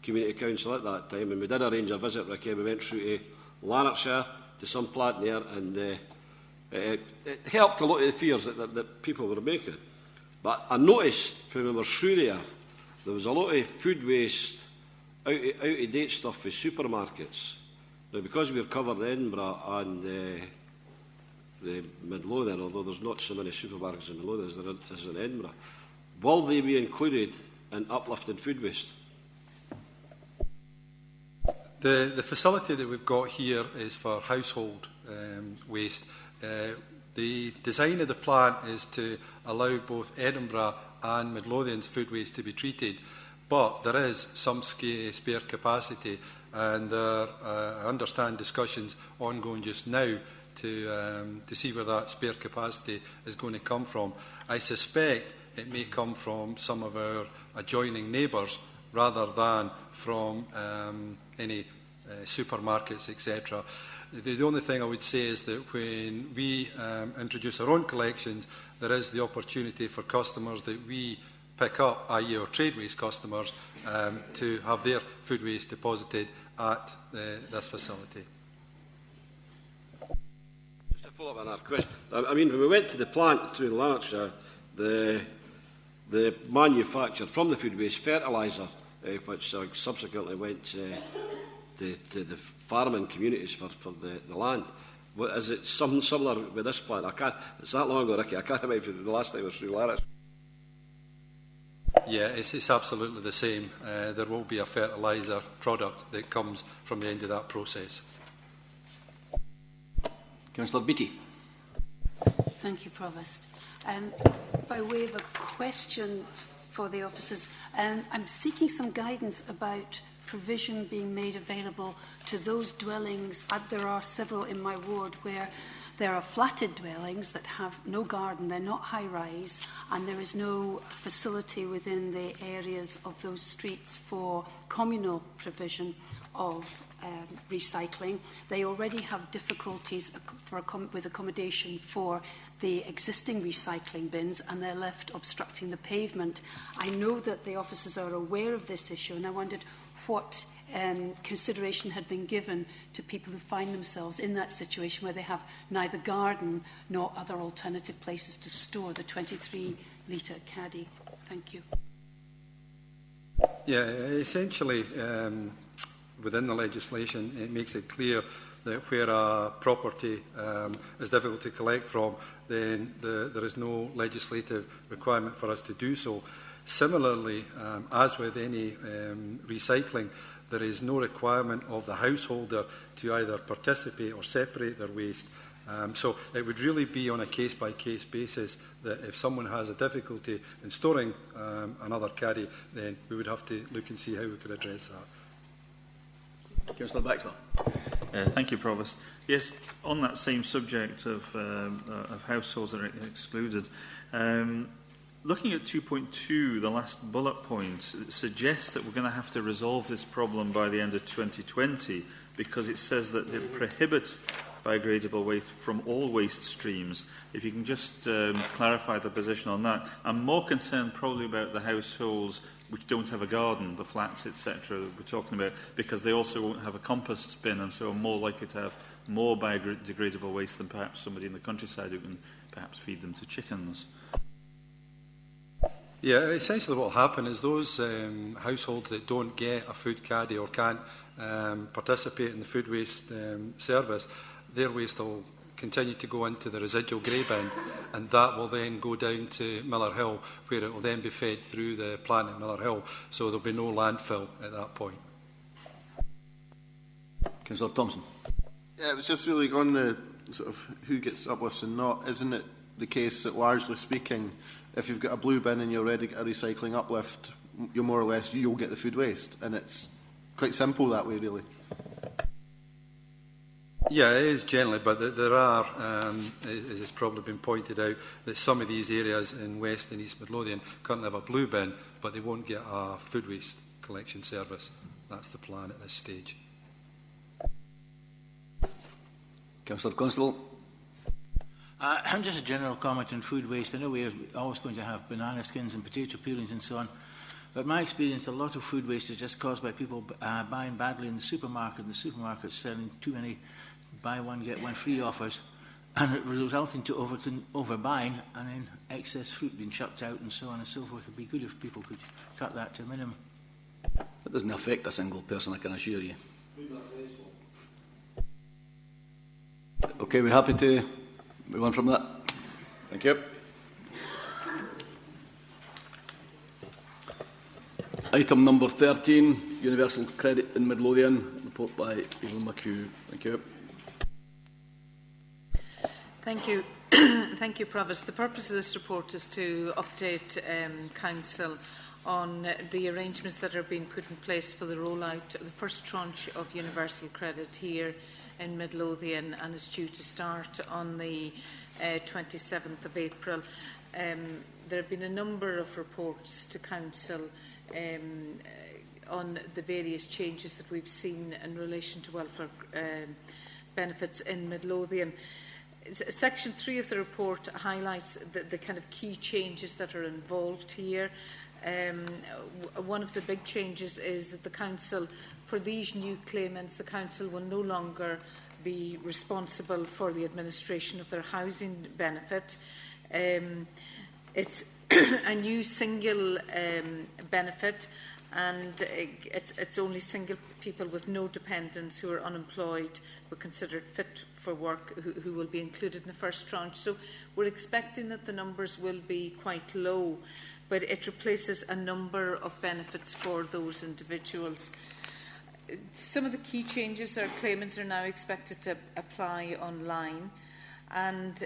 Community Council at that time, and we did arrange a visit, Ricky. We went through to Lanarkshire, to some plant there, and it helped a lot of the fears that people were making. But I noticed when we were through there was a lot of food waste, out-of-date stuff for supermarkets. Now, because we're covered in Edinburgh and the Midlothian, although there's not so many supermarkets in Midlothian as there is in Edinburgh, will they be included in uplifted food waste? The facility that we've got here is for household waste. The design of the plant is to allow both Edinburgh and Midlothian's food waste to be treated, but there is some spare capacity, and I understand discussions ongoing just now to see where that spare capacity is going to come from. I suspect it may come from some of our adjoining neighbours rather than from any supermarkets, etc. The only thing I would say is that when we introduce our own collections, there is the opportunity for customers that we pick up, i.e. our trade waste customers, to have their food waste deposited at this facility. Just to follow up on that question, I mean, when we went to the plant through Lanarkshire, the manufactured from the food waste fertiliser, which subsequently went to the farming communities for the land. Is it something similar with this plant? It's that long ago, Ricky. I can't remember the last time I was through Lanarkshire. Yeah, it's absolutely the same. There will be a fertiliser product that comes from the end of that process. Councillor Beattie. Thank you, Provost. By way of a question for the officers, I'm seeking some guidance about provision being made available to those dwellings. There are several in my ward where there are flatted dwellings that have no garden, they're not high-rise, and there is no facility within the areas of those streets for communal provision of recycling. They already have difficulties with accommodation for the existing recycling bins, and they're left obstructing the pavement. I know that the officers are aware of this issue, and I wondered what consideration had been given to people who find themselves in that situation where they have neither garden nor other alternative places to store the 23-litre caddy. Thank you. Yeah, essentially, within the legislation, it makes it clear that where a property is difficult to collect from, then there is no legislative requirement for us to do so. Similarly, as with any recycling, there is no requirement of the householder to either participate or separate their waste. So it would really be on a case-by-case basis that if someone has a difficulty in storing another caddy, then we would have to look and see how we could address that. Councillor Baxter. Thank you, Provost. Yes, on that same subject of households that are excluded, looking at 2.2, the last bullet point, it suggests that we're going to have to resolve this problem by the end of 2020 because it says that it prohibits biodegradable waste from all waste streams. If you can just clarify the position on that. I'm more concerned probably about the households which don't have a garden, the flats, etc. that we're talking about, because they also won't have a compost bin and so are more likely to have more biodegradable waste than perhaps somebody in the countryside who can perhaps feed them to chickens. Yeah, essentially what will happen is those households that don't get a food caddy or can't participate in the food waste service, their waste will continue to go into the residual grey bin, and that will then go down to Miller Hill, where it will then be fed through the plant at Miller Hill, so there will be no landfill at that point. Councillor Thompson. Yeah, it was just really on the sort of who gets uplifts and not. Isn't it the case that, largely speaking, if you've got a blue bin and you already get a recycling uplift, you'll more or less, you'll get the food waste, and it's quite simple that way, really. Yeah, it is generally, but there are, as has probably been pointed out, that some of these areas in West and East Midlothian currently have a blue bin, but they won't get a food waste collection service. That's the plan at this stage. Councillor Constable. Just a general comment on food waste. I know we're always going to have banana skins and potato peelings and so on, but in my experience, a lot of food waste is just caused by people buying badly in the supermarket, and the supermarket's selling too many buy one, get one free offers, and it resulting to overbuying and then excess fruit being chucked out and so on and so forth. It would be good if people could cut that to a minimum. That doesn't affect a single person, I can assure you. Okay, we're happy to move on from that. Thank you. Item number 13, Universal Credit in Midlothian, report by Evelyn McHugh. Thank you. Thank you. Thank you, Provost. The purpose of this report is to update Council on the arrangements that are being put in place for the rollout of the first tranche of Universal Credit here in Midlothian, and is due to start on the 27th of April. There have been a number of reports to Council on the various changes that we've seen in relation to welfare benefits in Midlothian. Section 3 of the report highlights the kind of key changes that are involved here. One of the big changes is that the Council, for these new claimants, the Council will no longer be responsible for the administration of their housing benefit. It's a new single benefit, and it's only single people with no dependents who are unemployed but considered fit for work who will be included in the first tranche. So we're expecting that the numbers will be quite low, but it replaces a number of benefits for those individuals. Some of the key changes are claimants are now expected to apply online, and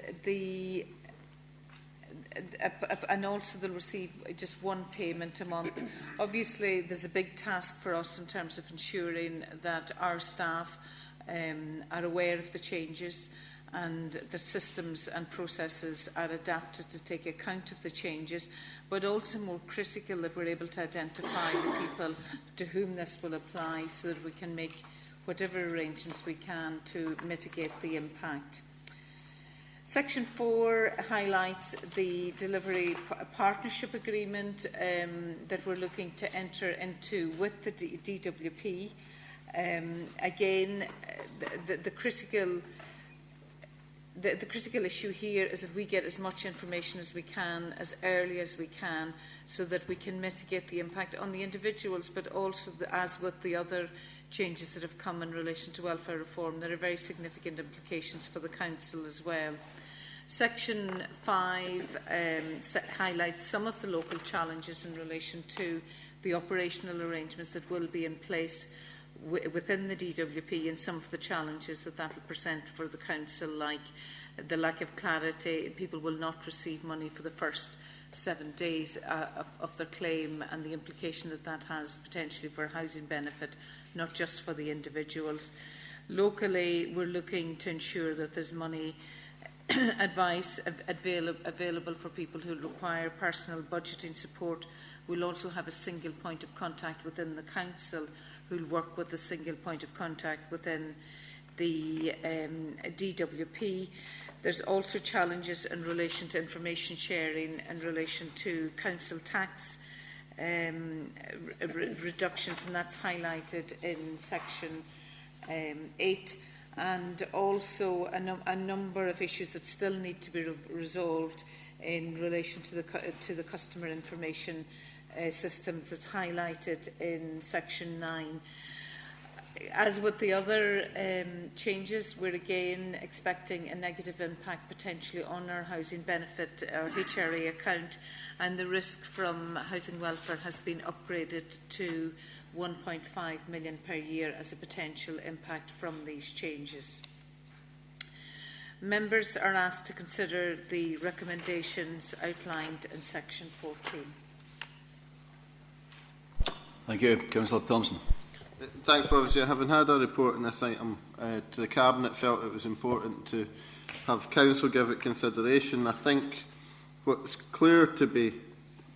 also they'll receive just one payment a month. Obviously, there's a big task for us in terms of ensuring that our staff are aware of the changes and the systems and processes are adapted to take account of the changes, but also more critical that we're able to identify the people to whom this will apply so that we can make whatever arrangements we can to mitigate the impact. Section 4 highlights the delivery partnership agreement that we're looking to enter into with the DWP. Again, the critical issue here is that we get as much information as we can, as early as we can, so that we can mitigate the impact on the individuals, but also, as with the other changes that have come in relation to welfare reform, there are very significant implications for the Council as well. Section 5 highlights some of the local challenges in relation to the operational arrangements that will be in place within the DWP, and some of the challenges that will present for the Council, like the lack of clarity. People will not receive money for the first 7 days of their claim, and the implication that that has potentially for a housing benefit, not just for the individuals. Locally, we're looking to ensure that there's money advice available for people who require personal budgeting support. We'll also have a single point of contact within the council who'll work with a single point of contact within the DWP. There's also challenges in relation to information sharing in relation to council tax reductions, and that's highlighted in section 8, and also a number of issues that still need to be resolved in relation to the customer information systems that's highlighted in section 9. As with the other changes, we're again expecting a negative impact potentially on our housing benefit, our HRA account, and the risk from housing welfare has been upgraded to 1.5 million per year as a potential impact from these changes. Members are asked to consider the recommendations outlined in section 14. Thank you. Councillor Thompson. Thanks, Professor. Having had a report on this item to the Cabinet, felt it was important to have Council give it consideration. I think what's clear to be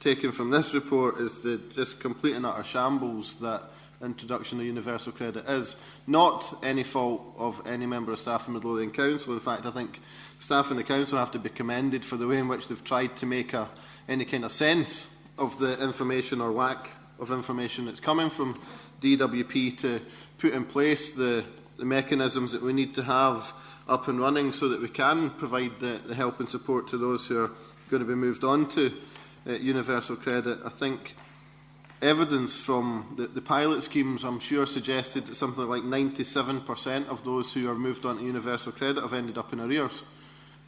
taken from this report is the just complete and utter shambles that introduction of universal credit is. Not any fault of any member of staff in Midlothian Council. In fact, I think staff in the Council have to be commended for the way in which they've tried to make any kind of sense of the information or lack of information that's coming from DWP to put in place the mechanisms that we need to have up and running so that we can provide the help and support to those who are going to be moved on to universal credit. I think evidence from the pilot schemes, I'm sure, suggested that something like 97% of those who are moved on to universal credit have ended up in arrears.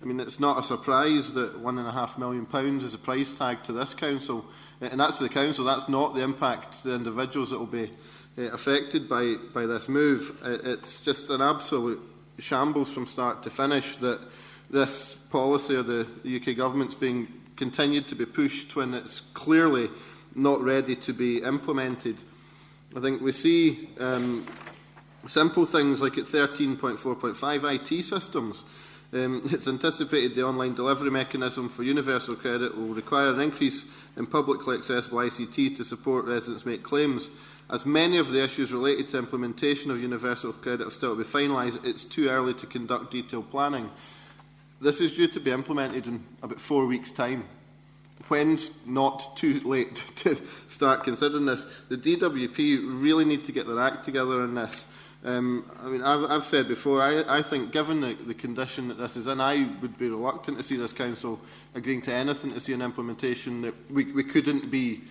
I mean, it's not a surprise that £1.5 million is a price tag to this council, and that's the council. That's not the impact to the individuals that will be affected by this move. It's just an absolute shambles from start to finish that this policy of the UK government's being continued to be pushed when it's clearly not ready to be implemented. I think we see simple things like at 13.4.5 IT systems. It's anticipated the online delivery mechanism for universal credit will require an increase in publicly accessible ICT to support residents make claims. As many of the issues related to implementation of universal credit are still to be finalised, it's too early to conduct detailed planning. This is due to be implemented in about 4 weeks' time. When's not too late to start considering this? The DWP really need to get their act together on this. I mean, I've said before, I think given the condition that this is in, I would be reluctant to see this council agreeing to anything to see an implementation that we couldn't be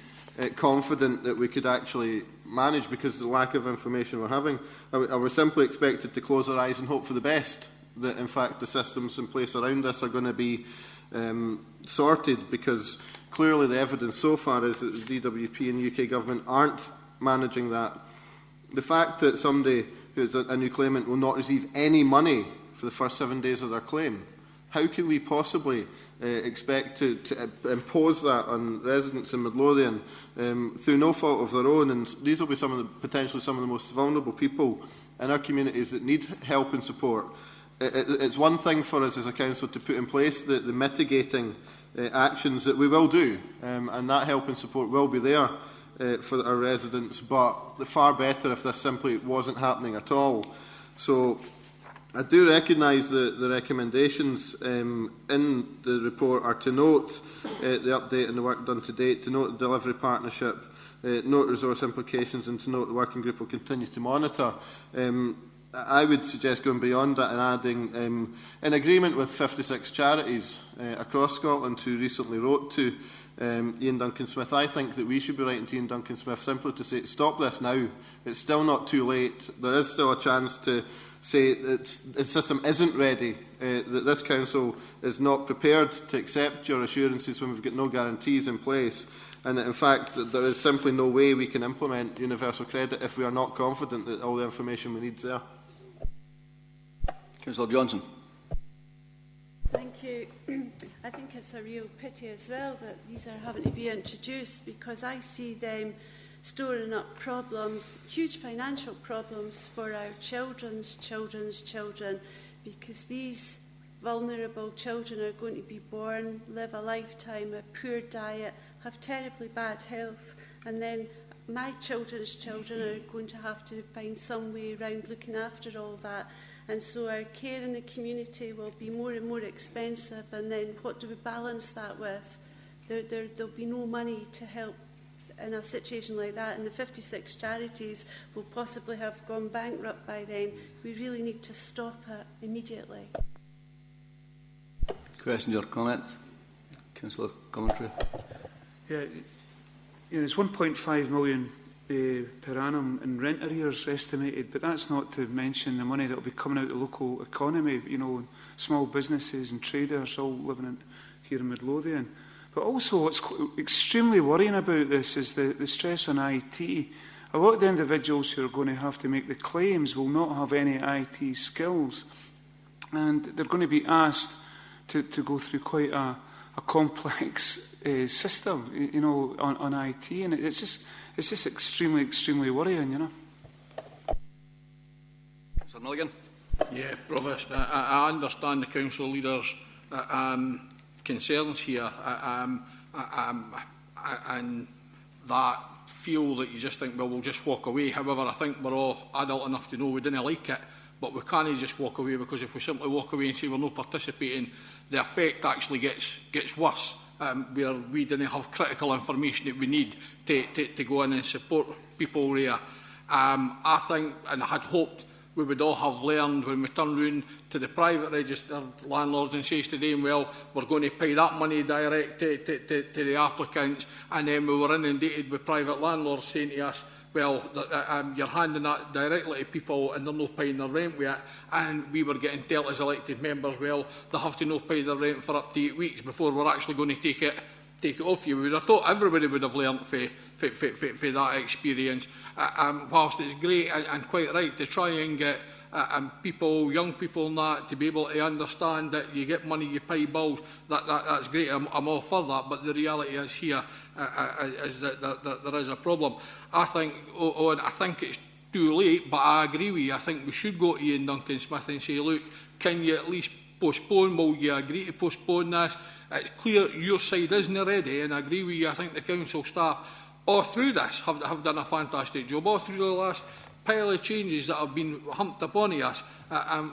confident that we could actually manage because of the lack of information we're having. I was simply expected to close our eyes and hope for the best, that in fact the systems in place around us are going to be sorted, because clearly the evidence so far is that the DWP and UK government aren't managing that. The fact that somebody who's a new claimant will not receive any money for the first 7 days of their claim, how can we possibly expect to impose that on residents in Midlothian through no fault of their own? And these will be potentially some of the most vulnerable people in our communities that need help and support. It's one thing for us as a council to put in place the mitigating actions that we will do, and that help and support will be there for our residents, but far better if this simply wasn't happening at all. So I do recognise the recommendations in the report are to note the update and the work done to date, to note the delivery partnership, note resource implications, and to note the working group will continue to monitor. I would suggest going beyond that and adding, in agreement with 56 charities across Scotland who recently wrote to Ian Duncan-Smith, I think that we should be writing to Ian Duncan-Smith simply to say, stop this now. It's still not too late. There is still a chance to say that the system isn't ready, that this council is not prepared to accept your assurances when we've got no guarantees in place, and that in fact that there is simply no way we can implement universal credit if we are not confident that all the information we need is there. Councillor Johnson. Thank you. I think it's a real pity as well that these are having to be introduced, because I see them storing up problems, huge financial problems for our children's children, because these vulnerable children are going to be born, live a lifetime, a poor diet, have terribly bad health, and then my children's children are going to have to find some way around looking after all that. And so our care in the community will be more and more expensive, and then what do we balance that with? There'll be no money to help in a situation like that, and the 56 charities will possibly have gone bankrupt by then. We really need to stop it immediately. Questions or comments? Councillor Coventry. Yeah, there's 1.5 million per annum in rent arrears estimated, but that's not to mention the money that will be coming out of the local economy, small businesses and traders all living here in Midlothian. But also what's extremely worrying about this is the stress on IT. A lot of the individuals who are going to have to make the claims will not have any IT skills, and they're going to be asked to go through quite a complex system, on IT, and it's just extremely worrying, Mr. Milligan. Yeah, Provost, I understand the council leaders' concerns here, and that feel that you just think, well, we'll just walk away. However, I think we're all adult enough to know we didn't like it, but we can't just walk away, because if we simply walk away and say we're not participating, the effect actually gets worse, where we didn't have critical information that we need to go in and support people there. I think, and I had hoped, we would all have learned when we turn round to the private registered landlords and says to them, well, we're going to pay that money direct to the applicants, and then we were inundated with private landlords saying to us, well, you're handing that directly to people and they're not paying their rent with it, and we were getting told as elected members, well, they have to not pay their rent for up to 8 weeks before we're actually going to take it off you. We would have thought everybody would have learnt for that experience. Whilst it's great and quite right to try and get young people and that to be able to understand that you get money, you pay bills, that's great. I'm all for that, but the reality is here is that there is a problem. I think, and I think it's too late, but I agree with you. I think we should go to Ian Duncan Smith and say, look, can you at least postpone? Will you agree to postpone this? It's clear your side isn't ready, and I agree with you. I think the council staff all through this have done a fantastic job. All through the last pile of changes that have been humped upon us,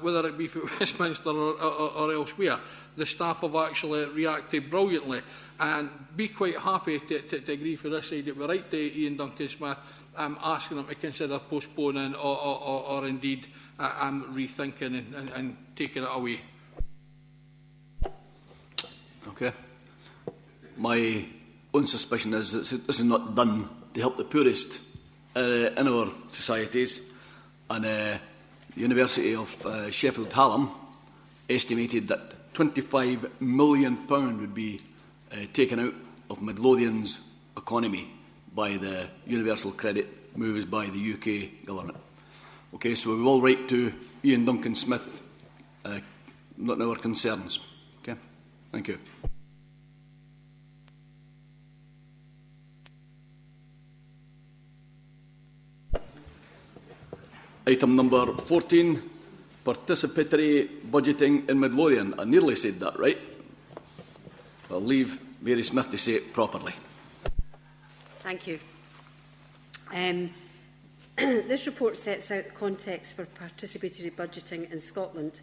whether it be for Westminster or elsewhere, the staff have actually reacted brilliantly, and be quite happy to agree for this side that we write to Ian Duncan Smith, asking him to consider postponing or indeed rethinking and taking it away. Okay. My own suspicion is that this is not done to help the poorest in our societies, and the University of Sheffield Hallam estimated that £25 million would be taken out of Midlothian's economy by the universal credit moves by the UK government. Okay, so we will write to Ian Duncan Smith, not our concerns. Okay, thank you. Item number 14, participatory budgeting in Midlothian. I nearly said that right. I'll leave Mary Smith to say it properly. Thank you. This report sets out the context for participatory budgeting in Scotland.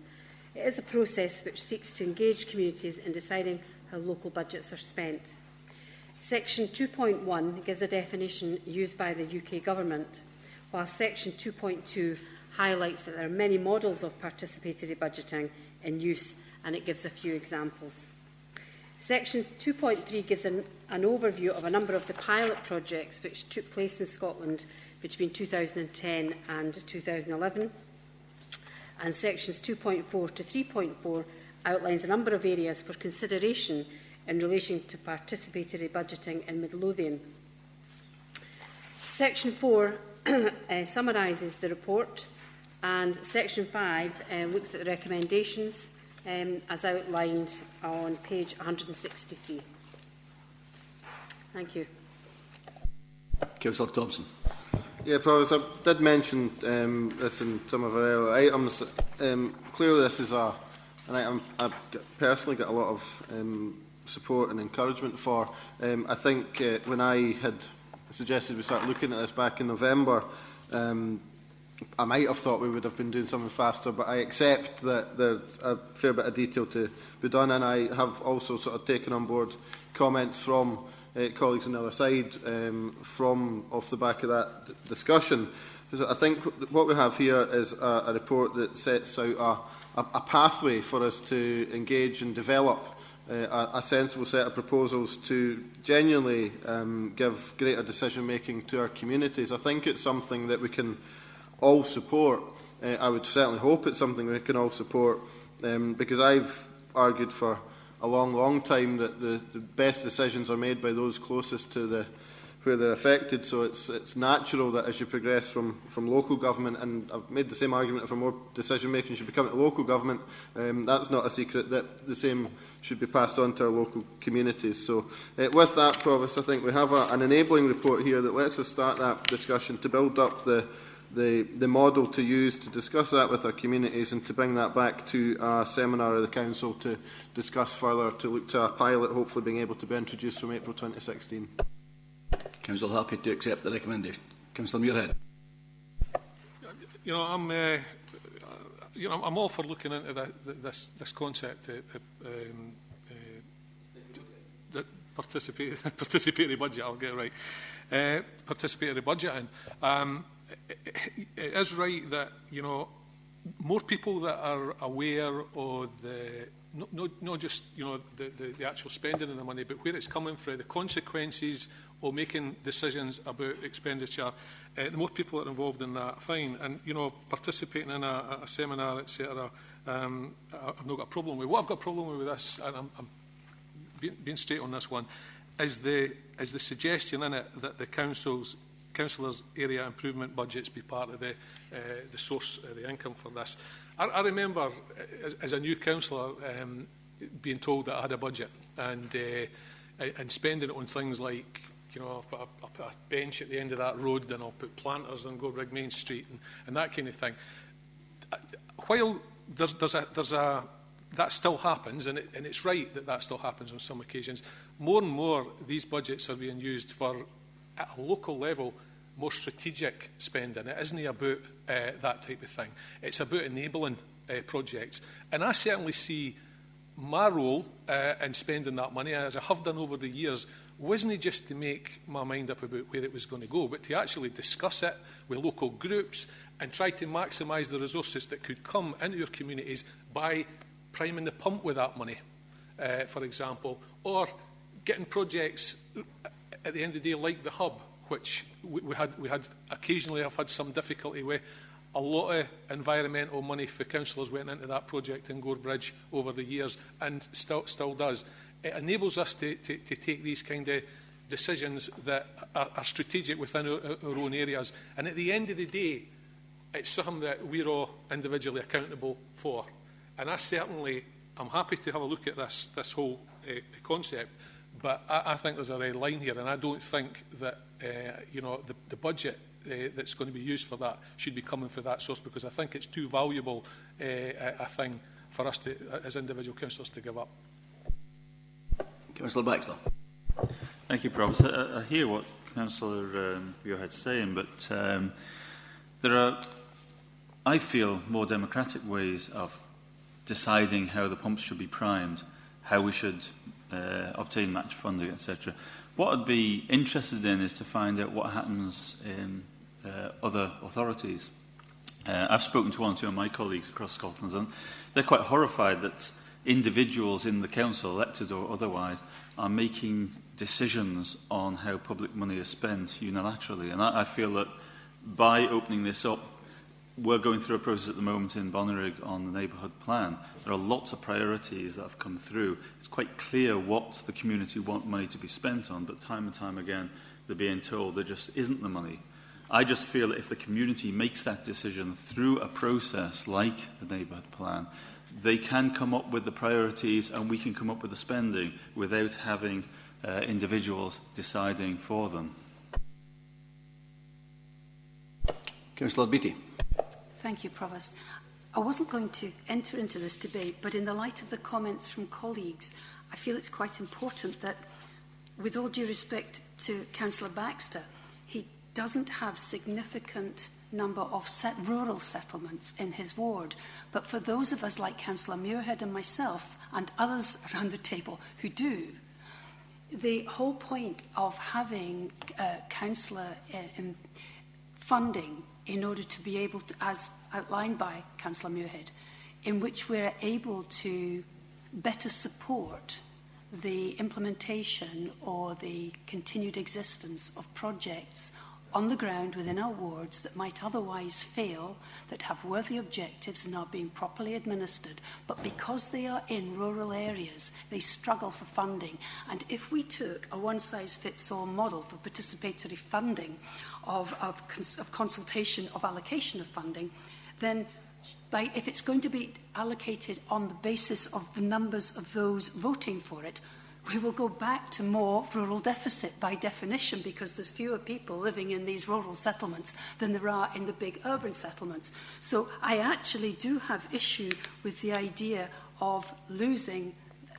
It is a process which seeks to engage communities in deciding how local budgets are spent. Section 2.1 gives a definition used by the UK Government, while Section 2.2 highlights that there are many models of participatory budgeting in use, and it gives a few examples. Section 2.3 gives an overview of a number of the pilot projects which took place in Scotland between 2010 and 2011. And sections 2.4 to 3.4 outlines a number of areas for consideration in relation to participatory budgeting in Midlothian. Section 4 summarises the report, and Section 5 looks at the recommendations as outlined on page 163. Thank you. Councillor Thompson. Yeah, Provost, I did mention this in some of our earlier items. Clearly this is an item I've personally got a lot of support and encouragement for. I think when I had suggested we start looking at this back in November, I might have thought we would have been doing something faster, but I accept that there's a fair bit of detail to be done, and I have also sort of taken on board comments from colleagues on the other side from off the back of that discussion. So I think what we have here is a report that sets out a pathway for us to engage and develop a sensible set of proposals to genuinely give greater decision-making to our communities. I think it's something that we can all support. I would certainly hope it's something we can all support, because I've argued for a long time that the best decisions are made by those closest to where they're affected. So it's natural that as you progress from local government, and I've made the same argument for more decision making should be coming to local government, that's not a secret, that the same should be passed on to our local communities. So with that, Provost, I think we have an enabling report here that lets us start that discussion to build up the model to use to discuss that with our communities, and to bring that back to a seminar of the Council to discuss further, to look to a pilot hopefully being able to be introduced from April 2016. Council happy to accept the recommendation. Councillor Muirhead. I'm all for looking into this concept that participatory budget. I'll get it right. Participatory budgeting. It is right that more people that are aware of not just the actual spending of the money, but where it's coming from, the consequences of making decisions about expenditure. The more people that are involved in that, fine. And participating in a seminar, etc. I've not got a problem with. What I've got a problem with this, and I'm being straight on this one, is the suggestion in it that the councillors' area improvement budgets be part of the source of the income for this. I remember as a new councillor being told that I had a budget and spending it on things like, I'll put a bench at the end of that road, and I'll put planters on Gorbrig Main Street and that kind of thing. While that still happens, and it's right that still happens on some occasions, more and more these budgets are being used for, at a local level, more strategic spending. It isn't about that type of thing. It's about enabling projects. And I certainly see my role in spending that money, as I have done over the years, wasn't just to make my mind up about where it was going to go, but to actually discuss it with local groups and try to maximise the resources that could come into your communities by priming the pump with that money, for example, or getting projects at the end of the day like the hub, which we had occasionally have had some difficulty with. A lot of environmental money for councillors went into that project in Gorebridge over the years, and still does. It enables us to take these kind of decisions that are strategic within our own areas. And at the end of the day, it's something that we're all individually accountable for. And I'm happy to have a look at this whole concept, but I think there's a red line here, and I don't think that the budget that's going to be used for that should be coming from that source, because I think it's too valuable a thing for us to, as individual councillors, to give up. Councillor Baxter. Thank you, Provost. I hear what Councillor Muirhead's saying, but there are, I feel, more democratic ways of deciding how the pumps should be primed, how we should obtain match funding, etc. What I'd be interested in is to find out what happens in other authorities. I've spoken to one or two of my colleagues across Scotland, and they're quite horrified that individuals in the council, elected or otherwise, are making decisions on how public money is spent unilaterally. And I feel that by opening this up, we're going through a process at the moment in Bonnyrigg on the neighbourhood plan. There are lots of priorities that have come through. It's quite clear what the community want money to be spent on, but time and time again they're being told there just isn't the money. I just feel that if the community makes that decision through a process like the neighbourhood plan, they can come up with the priorities and we can come up with the spending without having individuals deciding for them. Councillor Beattie. Thank you, Provost. I wasn't going to enter into this debate, but in the light of the comments from colleagues, I feel it's quite important that, with all due respect to Councillor Baxter, he doesn't have significant number of rural settlements in his ward. But for those of us like Councillor Muirhead and myself and others around the table who do, the whole point of having councillor funding in order to be able to, as outlined by Councillor Muirhead, in which we're able to better support the implementation or the continued existence of projects on the ground within our wards that might otherwise fail, that have worthy objectives and are being properly administered, but because they are in rural areas, they struggle for funding. And if we took a one-size-fits-all model for participatory funding of consultation of allocation of funding, then if it's going to be allocated on the basis of the numbers of those voting for it, we will go back to more rural deficit by definition, because there's fewer people living in these rural settlements than there are in the big urban settlements. So I actually do have issue with the idea of losing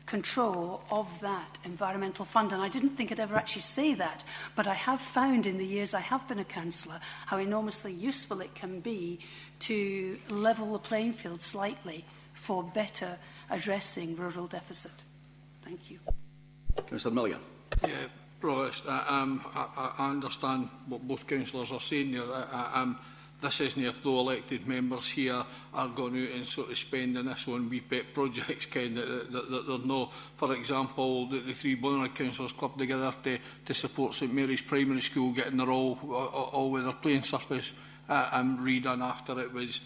control of that environmental fund. And I didn't think I'd ever actually say that, but I have found in the years I have been a councillor how enormously useful it can be to level the playing field slightly for better addressing rural deficit. Thank you. Councillor Milligan. Yeah, Provost, I understand what both councillors are saying there. This isn't if the elected members here are going out and sort of spending this on wee pet projects, kind that there's no, for example, the three Bonnyrigg councillors clubbed together to support St Mary's Primary School, getting their all-weather playing surface redone after it was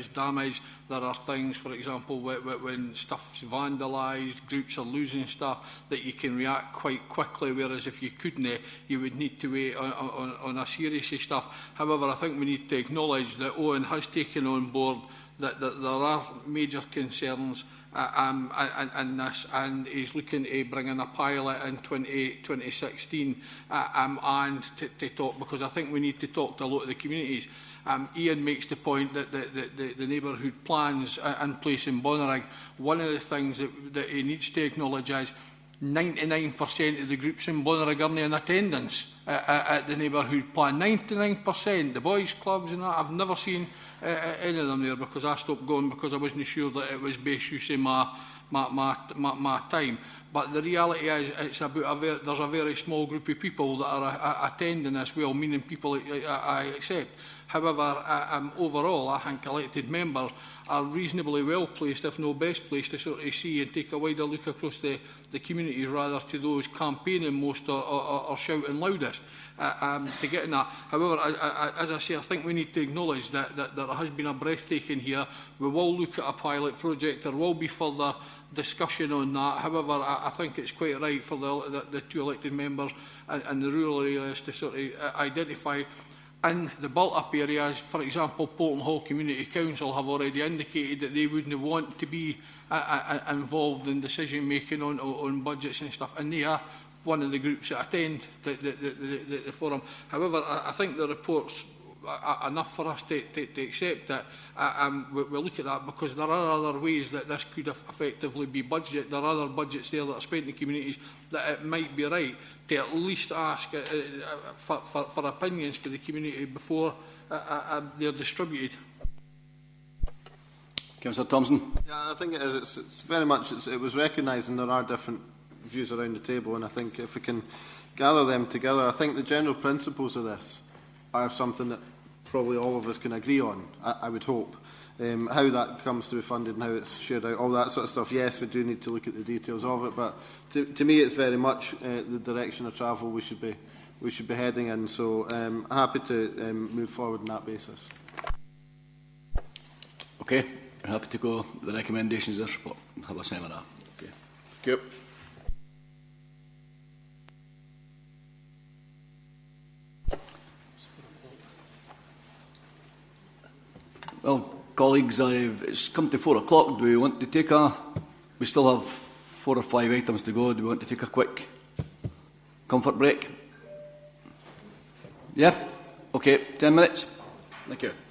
damaged. There are things, for example, when stuff's vandalised, groups are losing stuff, that you can react quite quickly, whereas if you couldn't, you would need to wait on a series of stuff. However, I think we need to acknowledge that Owen has taken on board that there are major concerns in this, and he's looking to bring in a pilot in 2016 and to talk, because I think we need to talk to a lot of the communities. Ian makes the point that the neighbourhood plans in place in Bonnyrigg, one of the things that he needs to acknowledge is 99% of the groups in Bonnyrigg are in attendance at the neighbourhood plan. 99%, the boys' clubs and that, I've never seen any of them there, because I stopped going because I wasn't sure that it was best use of my time. But the reality is, it's about there's a very small group of people that are attending as well, meaning people I accept. However, overall, I think elected members are reasonably well placed, if not best placed, to sort of see and take a wider look across the community, rather to those campaigning most or shouting loudest to get in that. However, as I say, I think we need to acknowledge that there has been a breathtaking here. We will look at a pilot project. There will be further discussion on that. However, I think it's quite right for the two elected members and the rural areas to sort of identify. In the built-up areas, for example, Porton Hall Community Council have already indicated that they wouldn't want to be involved in decision-making on budgets and stuff, and they are one of the groups that attend the forum. However, I think the report's enough for us to accept that. We'll look at that, because there are other ways that this could effectively be budgeted. There are other budgets there that are spent in communities that it might be right to at least ask for opinions for the community before they're distributed. Councillor Thompson. Yeah, I think it is. It's very much. It was recognising there are different views around the table, and I think if we can gather them together, I think the general principles of this are something that probably all of us can agree on, I would hope. How that comes to be funded and how it's shared out, all that sort of stuff, yes, we do need to look at the details of it, but to me it's very much the direction of travel we should be heading in, so happy to move forward on that basis. Okay, we're happy to go with the recommendations of this report and have a seminar. Okay. Thank you. Well, colleagues, it's come to 4 o'clock. Do we want to take we still have 4 or 5 items to go. Do we want to take a quick comfort break? Yeah? Okay, 10 minutes. Thank you.